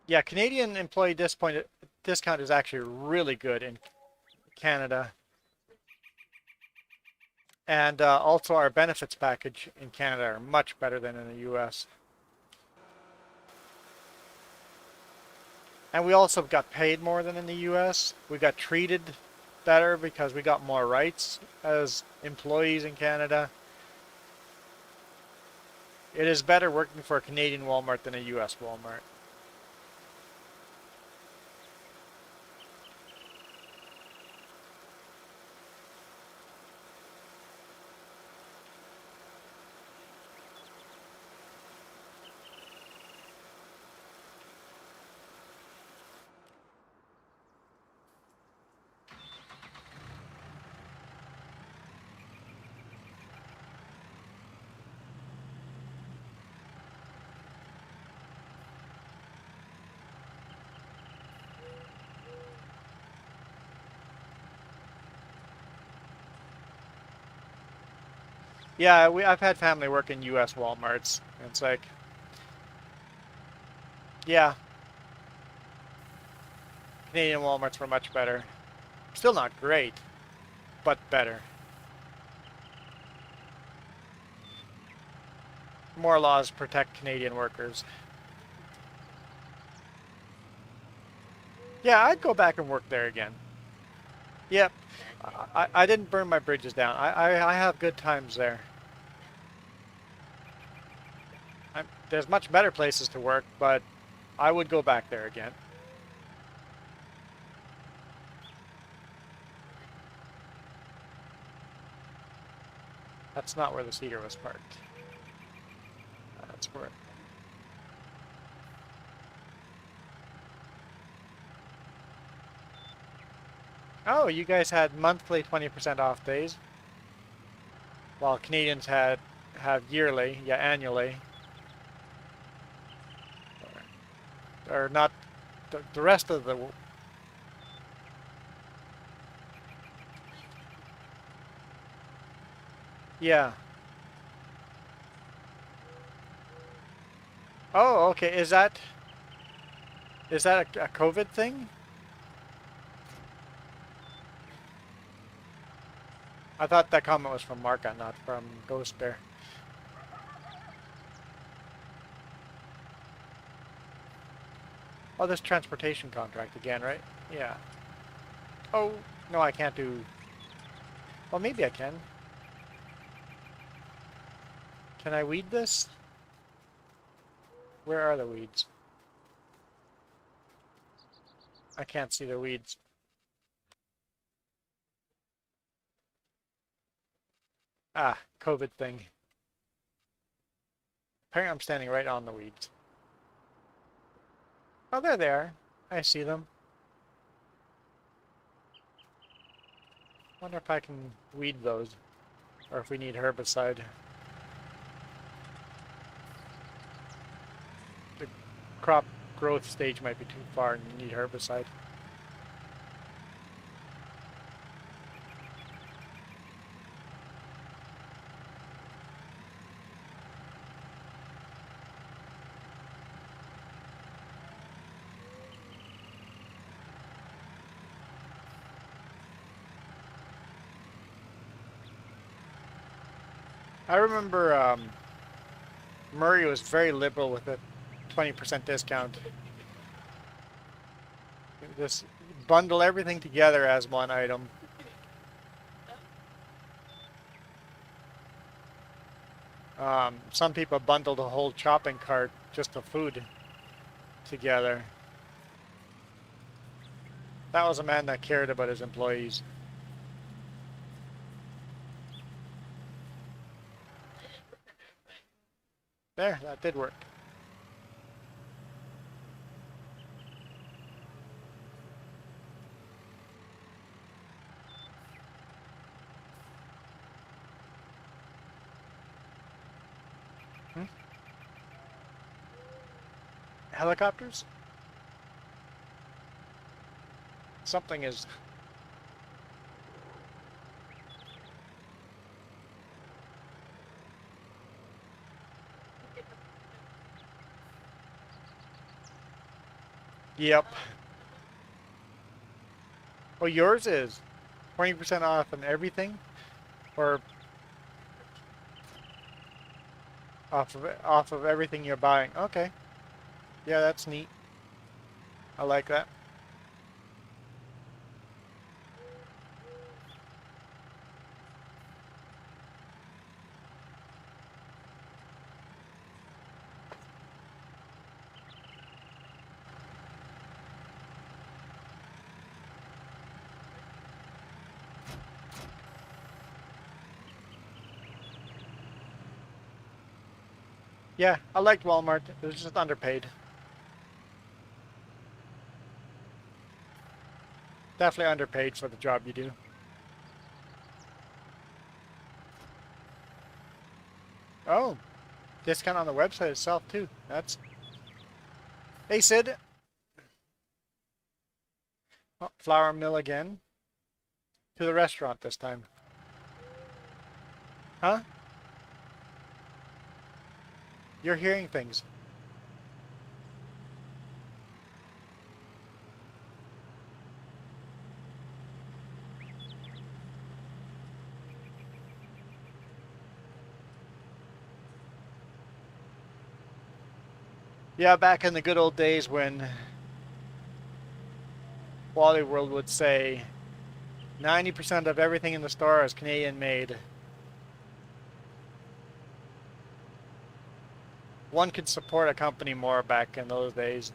Yeah, Canadian employee discount is actually really good in Canada. And also our benefits package in Canada are much better than in the US. And we also got paid more than in the US. We got treated better because we got more rights as employees in Canada. It is better working for a Canadian Walmart than a US Walmart. Yeah, I've had family work in US Walmarts. And it's like, yeah, Canadian Walmarts were much better. Still not great, but better. More laws protect Canadian workers. Yeah, I'd go back and work there again. Yep. I didn't burn my bridges down. I have good times there. There's much better places to work, but I would go back there again. That's not where the Cedar was parked. That's where. Oh, you guys had monthly 20% off days, while Canadians have yearly, yeah, annually, or not. The rest of the yeah. Oh, okay. Is that a COVID thing? I thought that comment was from Marka, not from Ghost Bear. Oh, this transportation contract again, right? Yeah. Oh, no, I can't do... Well, maybe I can. Can I weed this? Where are the weeds? I can't see the weeds. Ah, COVID thing. Apparently I'm standing right on the weeds. Oh, there they are. I see them. Wonder if I can weed those, or if we need herbicide. The crop growth stage might be too far and you need herbicide. I remember Murray was very liberal with a 20% discount. Just bundle everything together as one item. Some people bundled a whole shopping cart just of food together. That was a man that cared about his employees. There, that did work. Hmm? Helicopters? Something is... Yep. Oh, yours is 20% off on everything? Or off of everything you're buying? Okay. Yeah, that's neat. I like that. Yeah, I liked Walmart. It was just underpaid. Definitely underpaid for the job you do. Oh, discount on the website itself too. That's... Hey, Sid. Oh, flour mill again. To the restaurant this time. Huh? You're hearing things. Yeah, back in the good old days when Wally World would say 90% of everything in the store is Canadian made. One could support a company more back in those days.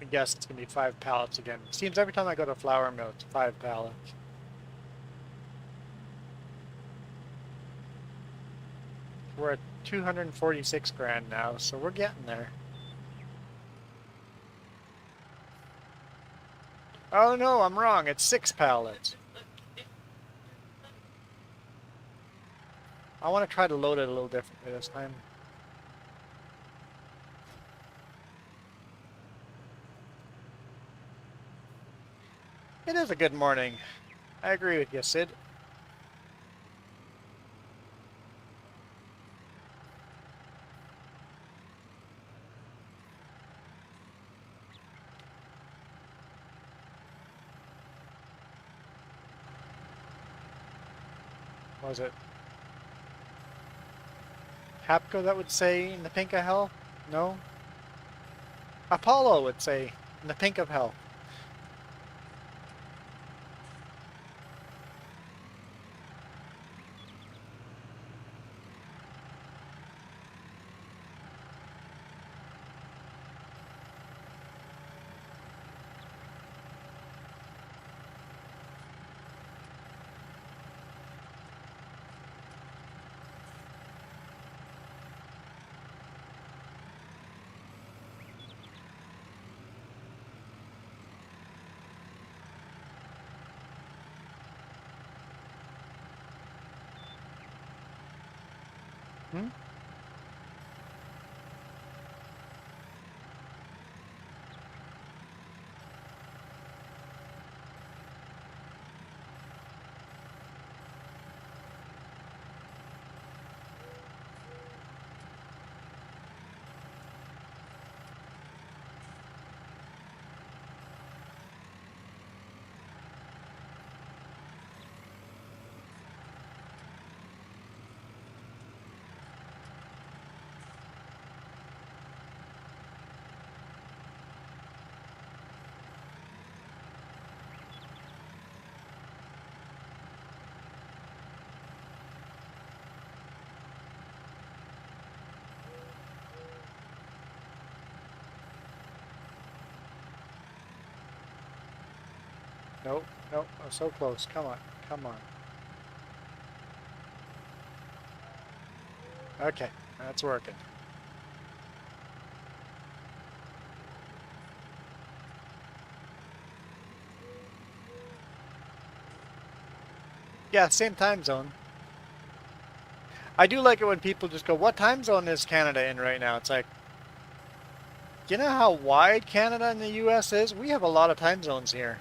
guess it's gonna be 5 pallets again. Seems every time I go to flour mill, it's 5 pallets. We're at 246 grand now, so we're getting there. Oh no, I'm wrong. It's 6 pallets. I want to try to load it a little differently this time. It is a good morning. I agree with you, Sid. What was it Hapco that would say in the pink of hell? No? Apollo would say in the pink of hell. Hmm? Nope, nope. I'm so close. Come on, come on. Okay, that's working. Yeah, same time zone. I do like it when people just go, what time zone is Canada in right now? It's like, do you know how wide Canada and the US is? We have a lot of time zones here.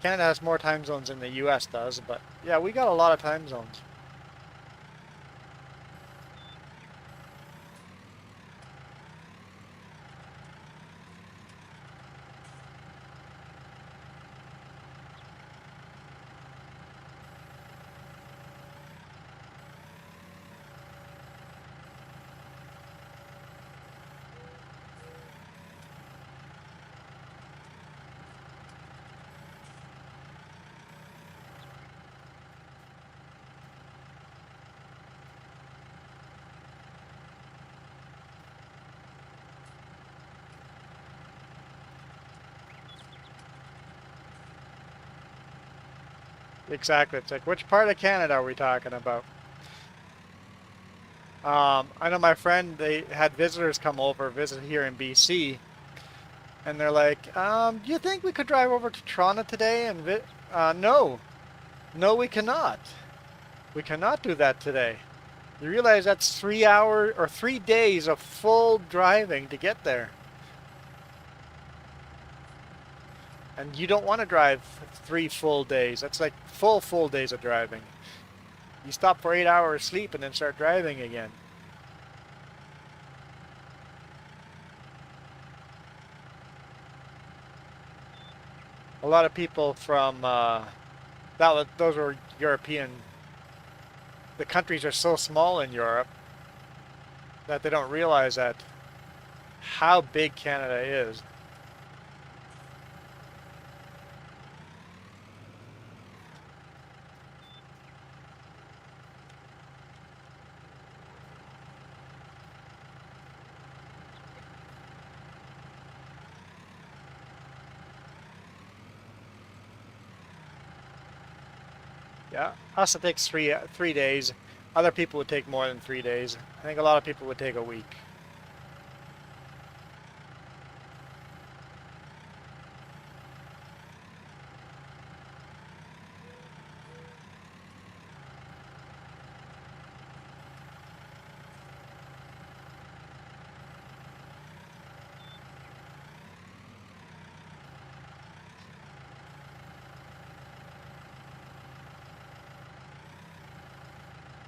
Canada has more time zones than the US does, but yeah, we got a lot of time zones. Exactly. It's like, which part of Canada are we talking about? I know my friend, they had visitors come over, visit here in BC, and they're like, do you think we could drive over to Toronto today and no. No, we cannot. We cannot do that today. You realize that's 3 hours or 3 days of full driving to get there. And you don't want to drive 3 full days. That's like full days of driving. You stop for 8 hours sleep and then start driving again. A lot of people from those were European. The countries are so small in Europe that they don't realize that how big Canada is. Yeah, us it takes 3 days. Other people would take more than 3 days. I think a lot of people would take a week.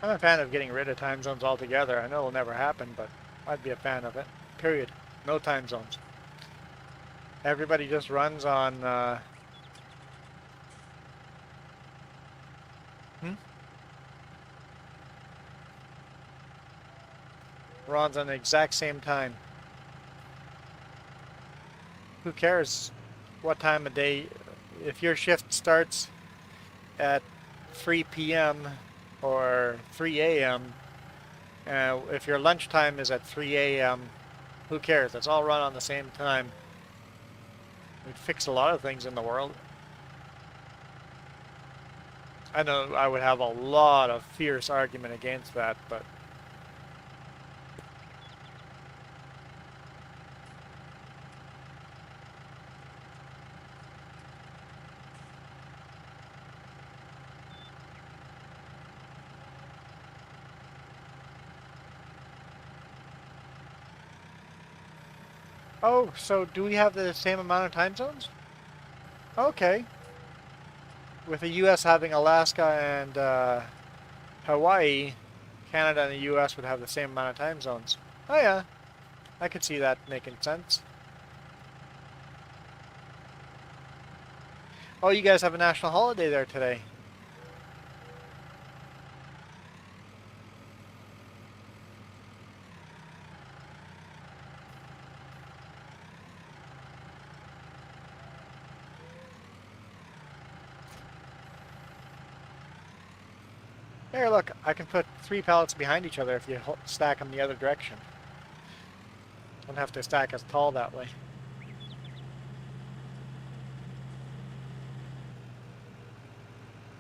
I'm a fan of getting rid of time zones altogether. I know it'll never happen, but I'd be a fan of it. Period. No time zones. Everybody just runs on hmm? Runs on the exact same time. Who cares what time of day? If your shift starts at 3 p.m. or 3 a.m., if your lunchtime is at 3 a.m., who cares? Let's all run on the same time. We'd fix a lot of things in the world. I know I would have a lot of fierce argument against that, but oh, so do we have the same amount of time zones? Okay. With the U.S. having Alaska and Hawaii, Canada and the U.S. would have the same amount of time zones. Oh yeah, I could see that making sense. Oh, you guys have a national holiday there today. Here, look, I can put 3 pallets behind each other if you stack them the other direction. Don't have to stack as tall that way.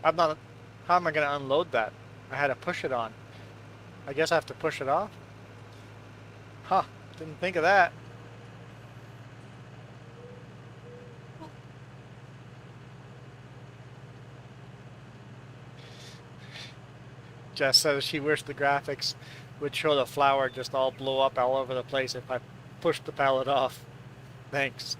I'm not. How am I going to unload that? I had to push it on. I guess I have to push it off? Huh, didn't think of that. Jess says she wished the graphics would show the flour just all blow up all over the place if I pushed the pallet off. Thanks.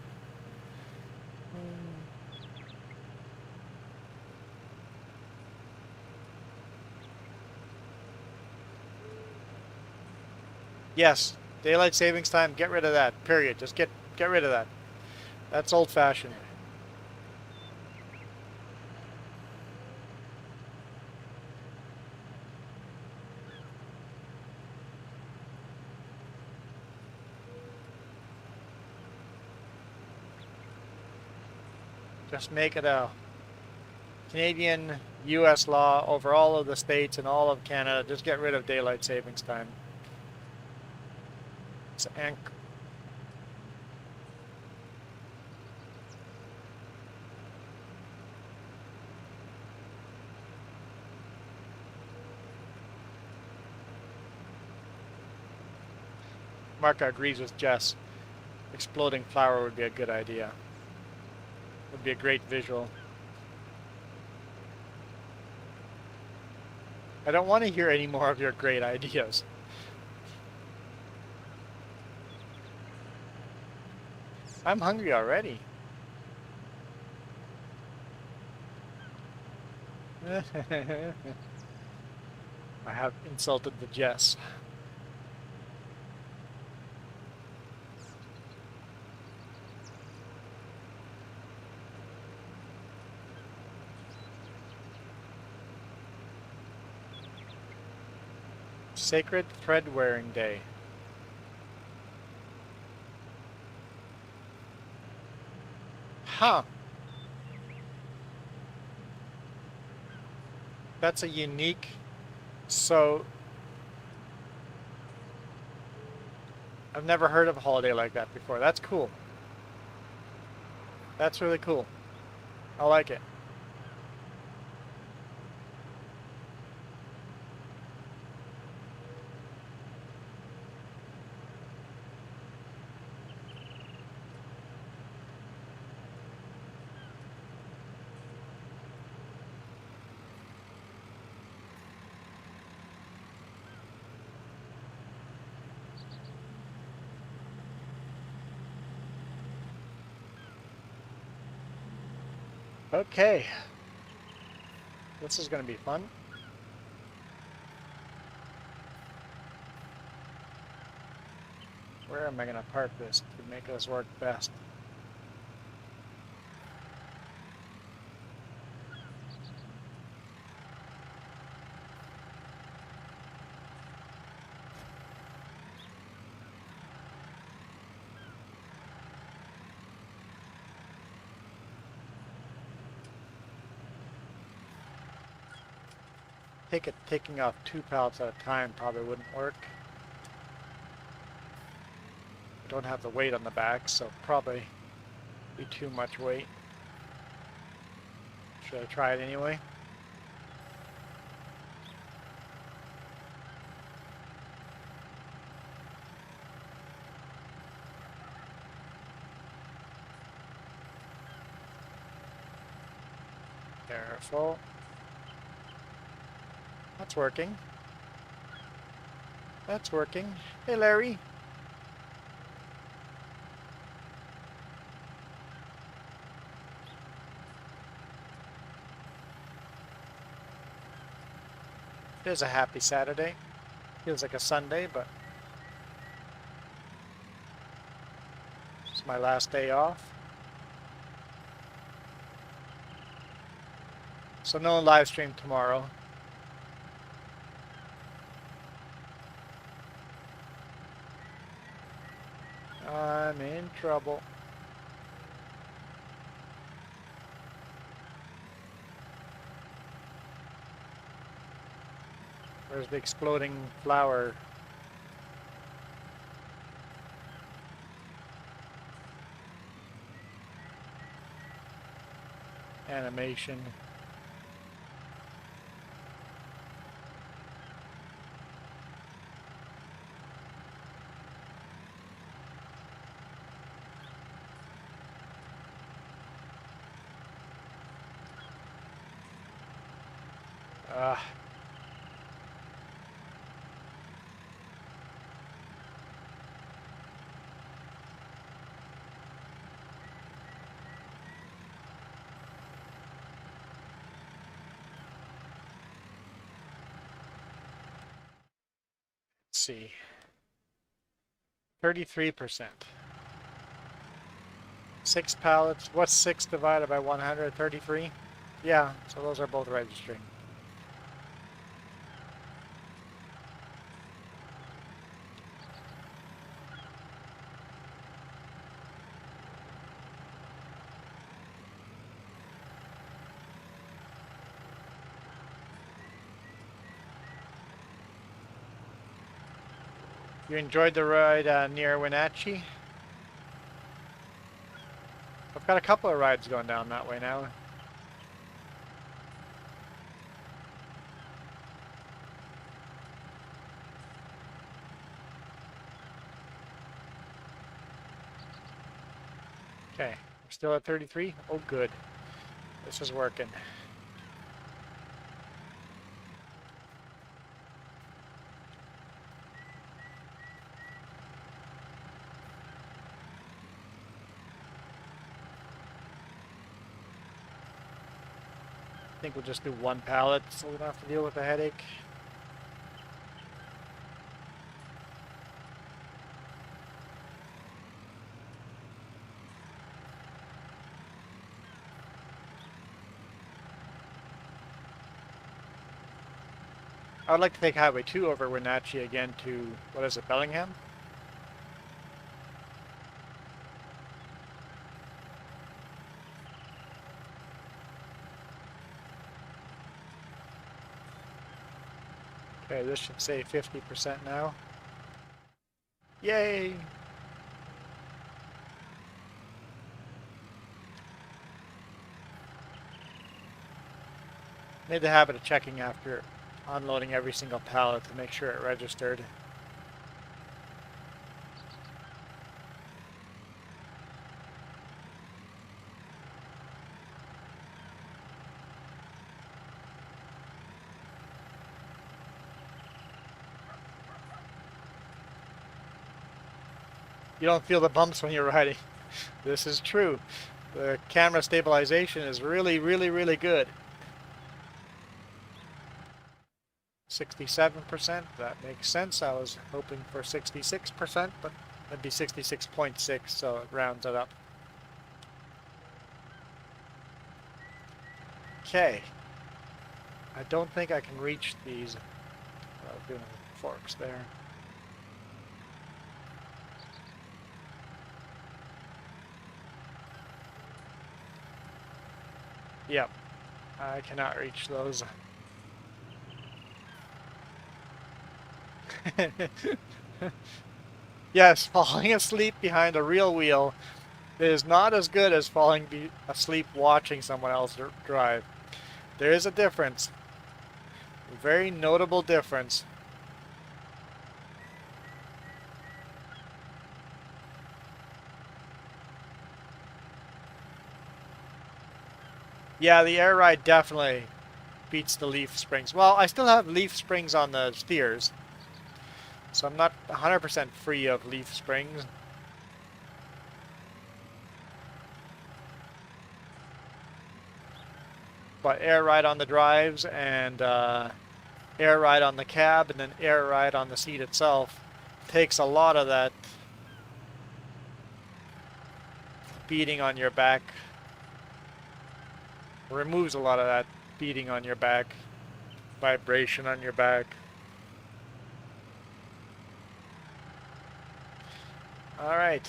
Yes, daylight savings time, get rid of that. Period. Just get rid of that. That's old-fashioned. Just make it a Canadian US law over all of the states and all of Canada. Just get rid of daylight savings time. It's Mark agrees with Jess. Exploding flour would be a good idea. Would be a great visual. I don't want to hear any more of your great ideas. I'm hungry already. I have insulted the Jess. Sacred Thread Wearing Day. Huh. That's a unique. So, I've never heard of a holiday like that before. That's cool. That's really cool. I like it. Okay. This is going to be fun. Where am I going to park this to make this work best? Taking off 2 pallets at a time probably wouldn't work. I don't have the weight on the back, so probably be too much weight. Should I try it anyway? Careful. That's working. That's working. Hey, Larry. It is a happy Saturday. Feels like a Sunday, but it's my last day off. So no live stream tomorrow. I'm in trouble. Where's the exploding flower? Animation. Ah. Let's see. 33%. 6 pallets. What's 6 divided by 100? 33? Yeah, so those are both registering. You enjoyed the ride near Wenatchee? I've got a couple of rides going down that way now. Okay, we're still at 33. Oh, good. This is working. I think we'll just do 1 pallet so we don't have to deal with the headache. I would like to take Highway 2 over Wenatchee again to, what is it, Bellingham? Okay, this should say 50% now. Yay! Made the habit of checking after unloading every single pallet to make sure it registered. You don't feel the bumps when you're riding. This is true. The camera stabilization is really, really, really good. 67%, that makes sense. I was hoping for 66%, but it'd be 66.6, so it rounds it up. Okay. I don't think I can reach these. Doing forks there. Yep. I cannot reach those. Yes, falling asleep behind a real wheel is not as good as falling asleep watching someone else drive. There is a difference. A very notable difference. Yeah, the air ride definitely beats the leaf springs. Well, I still have leaf springs on the steers, so I'm not 100% free of leaf springs. But air ride on the drives and air ride on the cab and then air ride on the seat itself takes a lot of that beating on your back, removes a lot of that beating on your back, vibration on your back. Alright,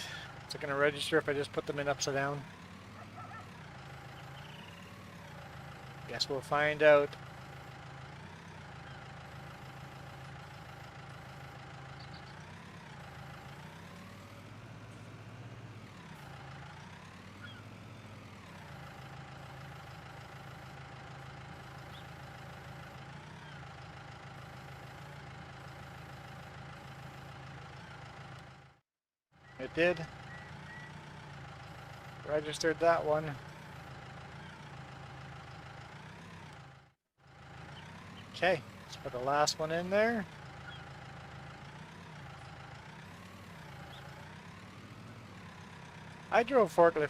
is it going to register if I just put them in upside down? Guess we'll find out. It did. Registered that one. Okay, let's put the last one in there. I drove forklift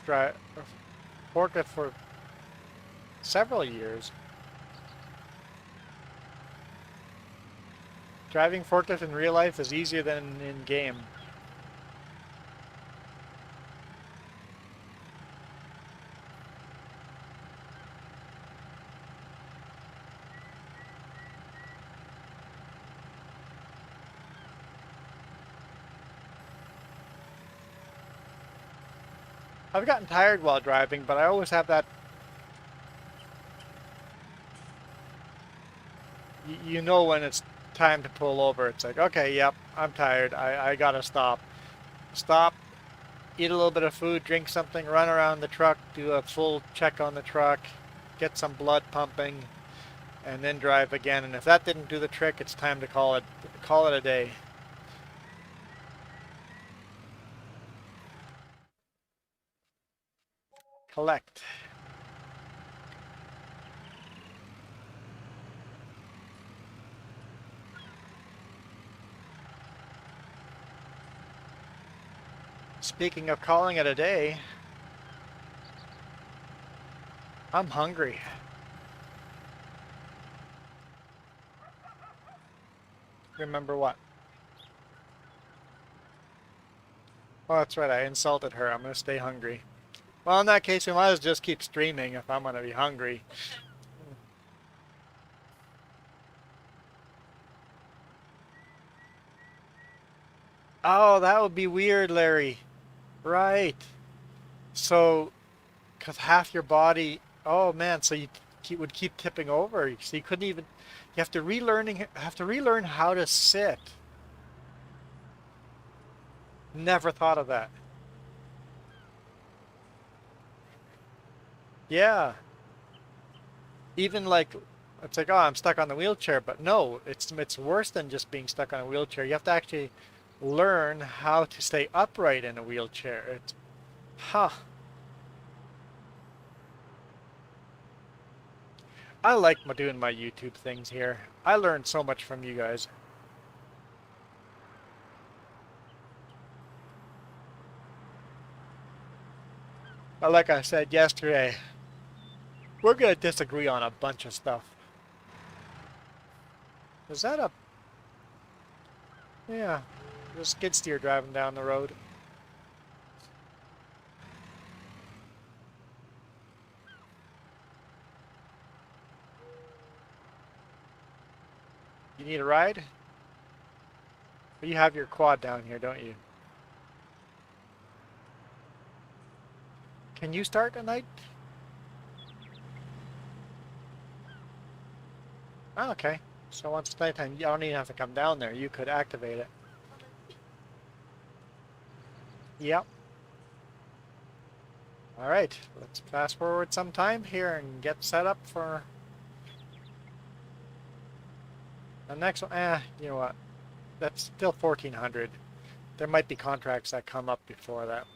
for several years. Driving forklift in real life is easier than in game. I've gotten tired while driving, but I always have that. You know when it's time to pull over. It's like, okay, yep, I'm tired. I gotta stop. Stop, eat a little bit of food, drink something, run around the truck, do a full check on the truck, get some blood pumping, and then drive again. And if that didn't do the trick, it's time to call it a day. Collect. Speaking of calling it a day, I'm hungry. Remember what? Oh, that's right, I insulted her. I'm gonna stay hungry. Well, in that case, we might as well just keep streaming if I'm gonna be hungry. Oh, that would be weird, Larry. Right. So, because half your body, oh man, so you would keep tipping over. So you couldn't even, you have to relearn how to sit. Never thought of that. Yeah. Even like, it's like, oh, I'm stuck on the wheelchair, but no, it's worse than just being stuck on a wheelchair. You have to actually learn how to stay upright in a wheelchair. It's, huh. I like doing my YouTube things here. I learned so much from you guys. Like I said yesterday, we're gonna disagree on a bunch of stuff. Is that a... Yeah, there's a skid steer driving down the road. You need a ride? You have your quad down here, don't you? Can you start tonight? Oh, okay. So once it's nighttime, you don't even have to come down there. You could activate it. Yep. All right. Let's fast forward some time here and get set up for the next one. You know what? That's still 1400. There might be contracts that come up before that.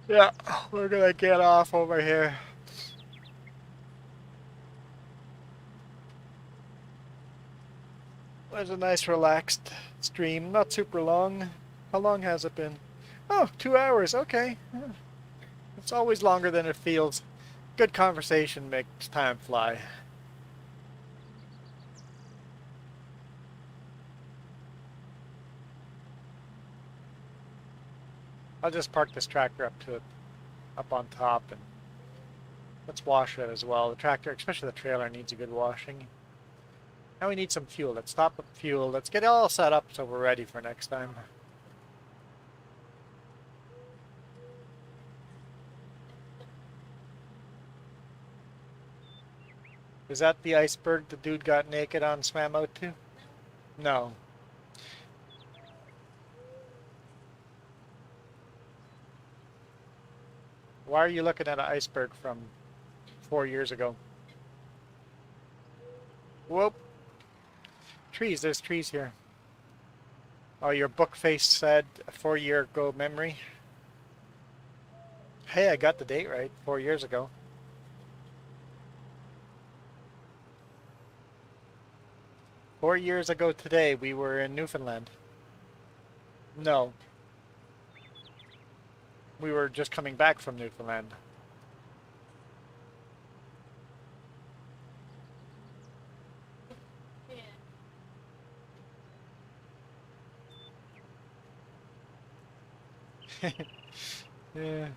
Yeah, we're gonna get off over here. It was a nice relaxed stream, not super long. How long has it been? Oh, 2 hours, okay. It's always longer than it feels. Good conversation makes time fly. I'll just park this tractor up on top and let's wash it as well. The tractor, especially the trailer, needs a good washing. Now we need some fuel. Let's stop at fuel. Let's get it all set up so we're ready for next time. Is that the iceberg the dude got naked on swam out to? No. Why are you looking at an iceberg from 4 years ago? Whoop. Trees, there's trees here. Oh, your book face said a 4 year ago memory. Hey, I got the date right, 4 years ago. Four years ago today, we were in Newfoundland. No. We were just coming back from Newfoundland. Yeah.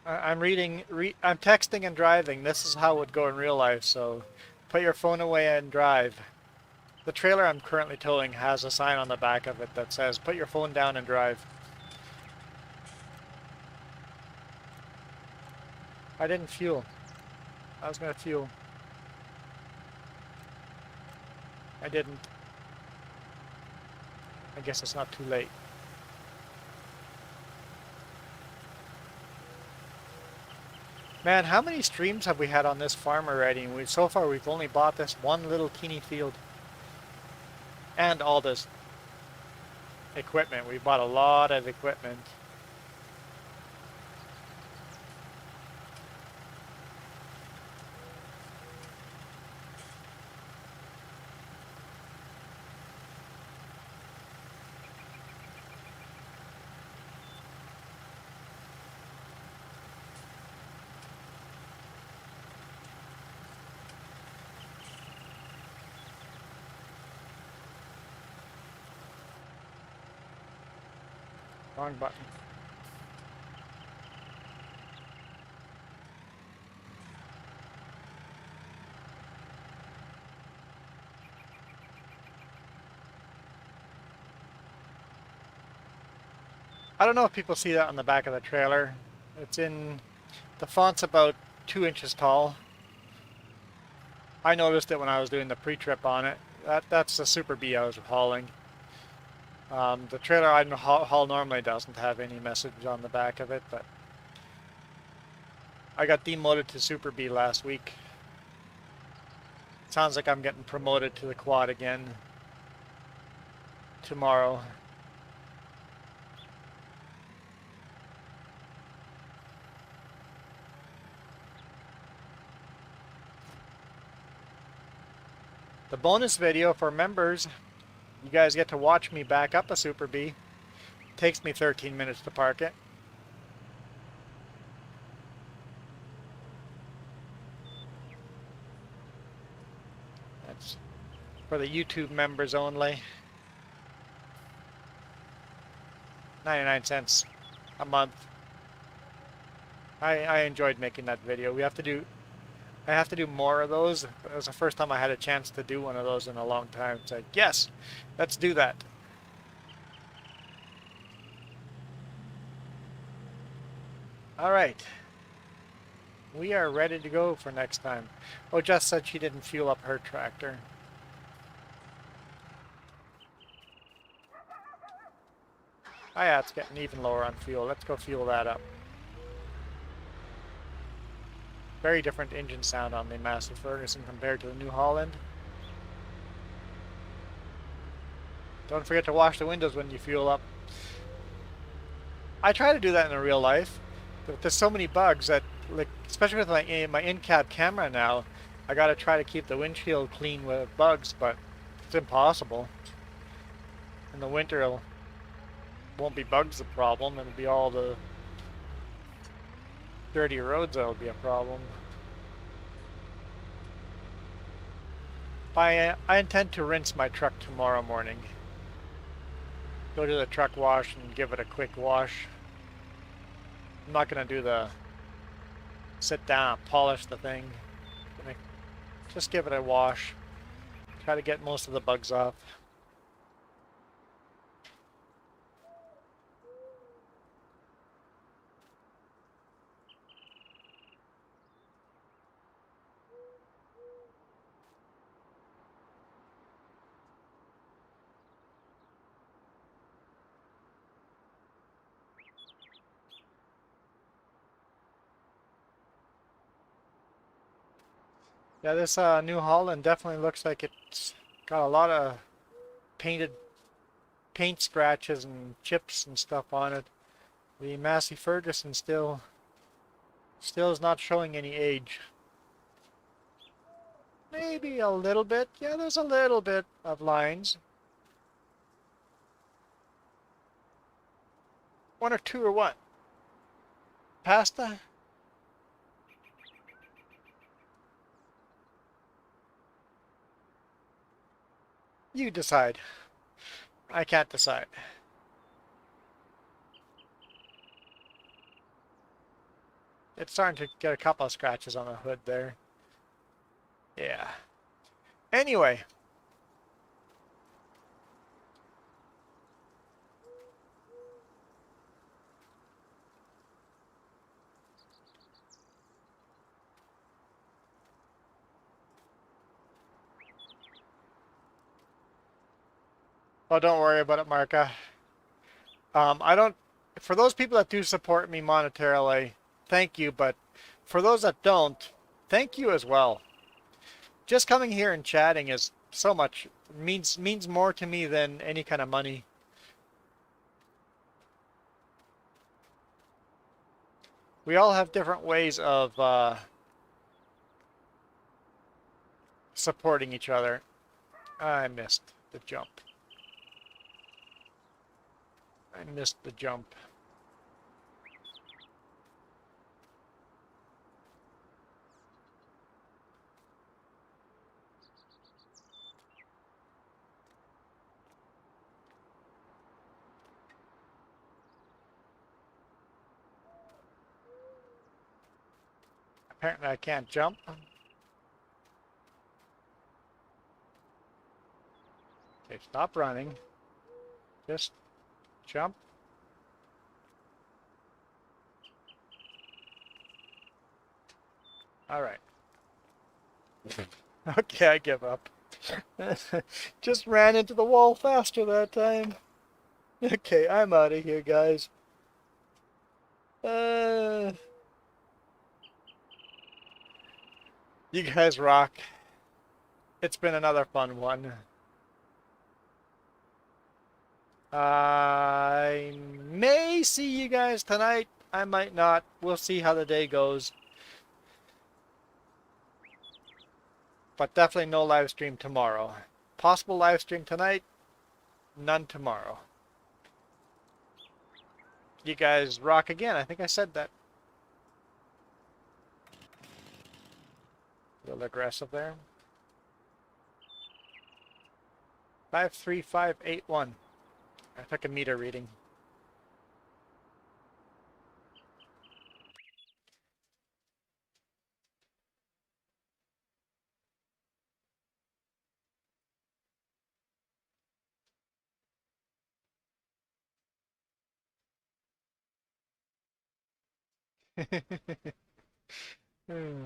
I'm I'm texting and driving. This is how it would go in real life, so put your phone away and drive. The trailer I'm currently towing has a sign on the back of it that says, put your phone down and drive. I didn't fuel. I was gonna fuel. I didn't. I guess it's not too late. Man, how many streams have we had on this farm already? So far we've only bought this one little teeny field. And all this equipment. We bought a lot of equipment. Wrong button. I don't know if people see that on the back of the trailer. It's in... The font's about 2 inches tall. I noticed it when I was doing the pre-trip on it. That's the Super Bee I was hauling. The trailer I haul normally doesn't have any message on the back of it, but I got demoted to Super Bee last week. Sounds like I'm getting promoted to the quad again tomorrow. The bonus video for members, you guys get to watch me back up a Super Bee. Takes me 13 minutes to park it. That's for the YouTube members only. 99 cents a month. I enjoyed making that video. I have to do more of those. It was the first time I had a chance to do one of those in a long time. It's like, yes, let's do that. All right. We are ready to go for next time. Oh, Jess said she didn't fuel up her tractor. Oh yeah, it's getting even lower on fuel. Let's go fuel that up. Very different engine sound on the Massey Ferguson compared to the New Holland. Don't forget to wash the windows when you fuel up. I try to do that in real life, but there's so many bugs that, like, especially with my in-cab camera now, I gotta try to keep the windshield clean with bugs, but it's impossible. In the winter, it won't be bugs the problem, it'll be all the dirty roads that'll be a problem. I intend to rinse my truck tomorrow morning. Go to the truck wash and give it a quick wash. I'm not gonna do the sit down and polish the thing. I'm gonna just give it a wash. Try to get most of the bugs off. Yeah, this New Holland definitely looks like it's got a lot of paint scratches and chips and stuff on it. The Massey Ferguson still is not showing any age. Maybe a little bit. Yeah, there's a little bit of lines. One or two or what? Pasta? You decide. I can't decide. It's starting to get a couple of scratches on the hood there. Yeah. Anyway. Oh, don't worry about it, Marka. I don't, for those people that do support me monetarily, thank you, but for those that don't, thank you as well. Just coming here and chatting is so much, means more to me than any kind of money. We all have different ways of supporting each other. I missed the jump. I missed the jump. Apparently I can't jump. Okay, stop running. Just jump. All right. Okay, I give up. Just ran into the wall faster that time. Okay, I'm out of here, guys. You guys rock. It's been another fun one. I may see you guys tonight. I might not. We'll see how the day goes. But definitely no live stream tomorrow. Possible live stream tonight, none tomorrow. You guys rock again. I think I said that. A little aggressive there. 53581. I took a meter reading. Hmm.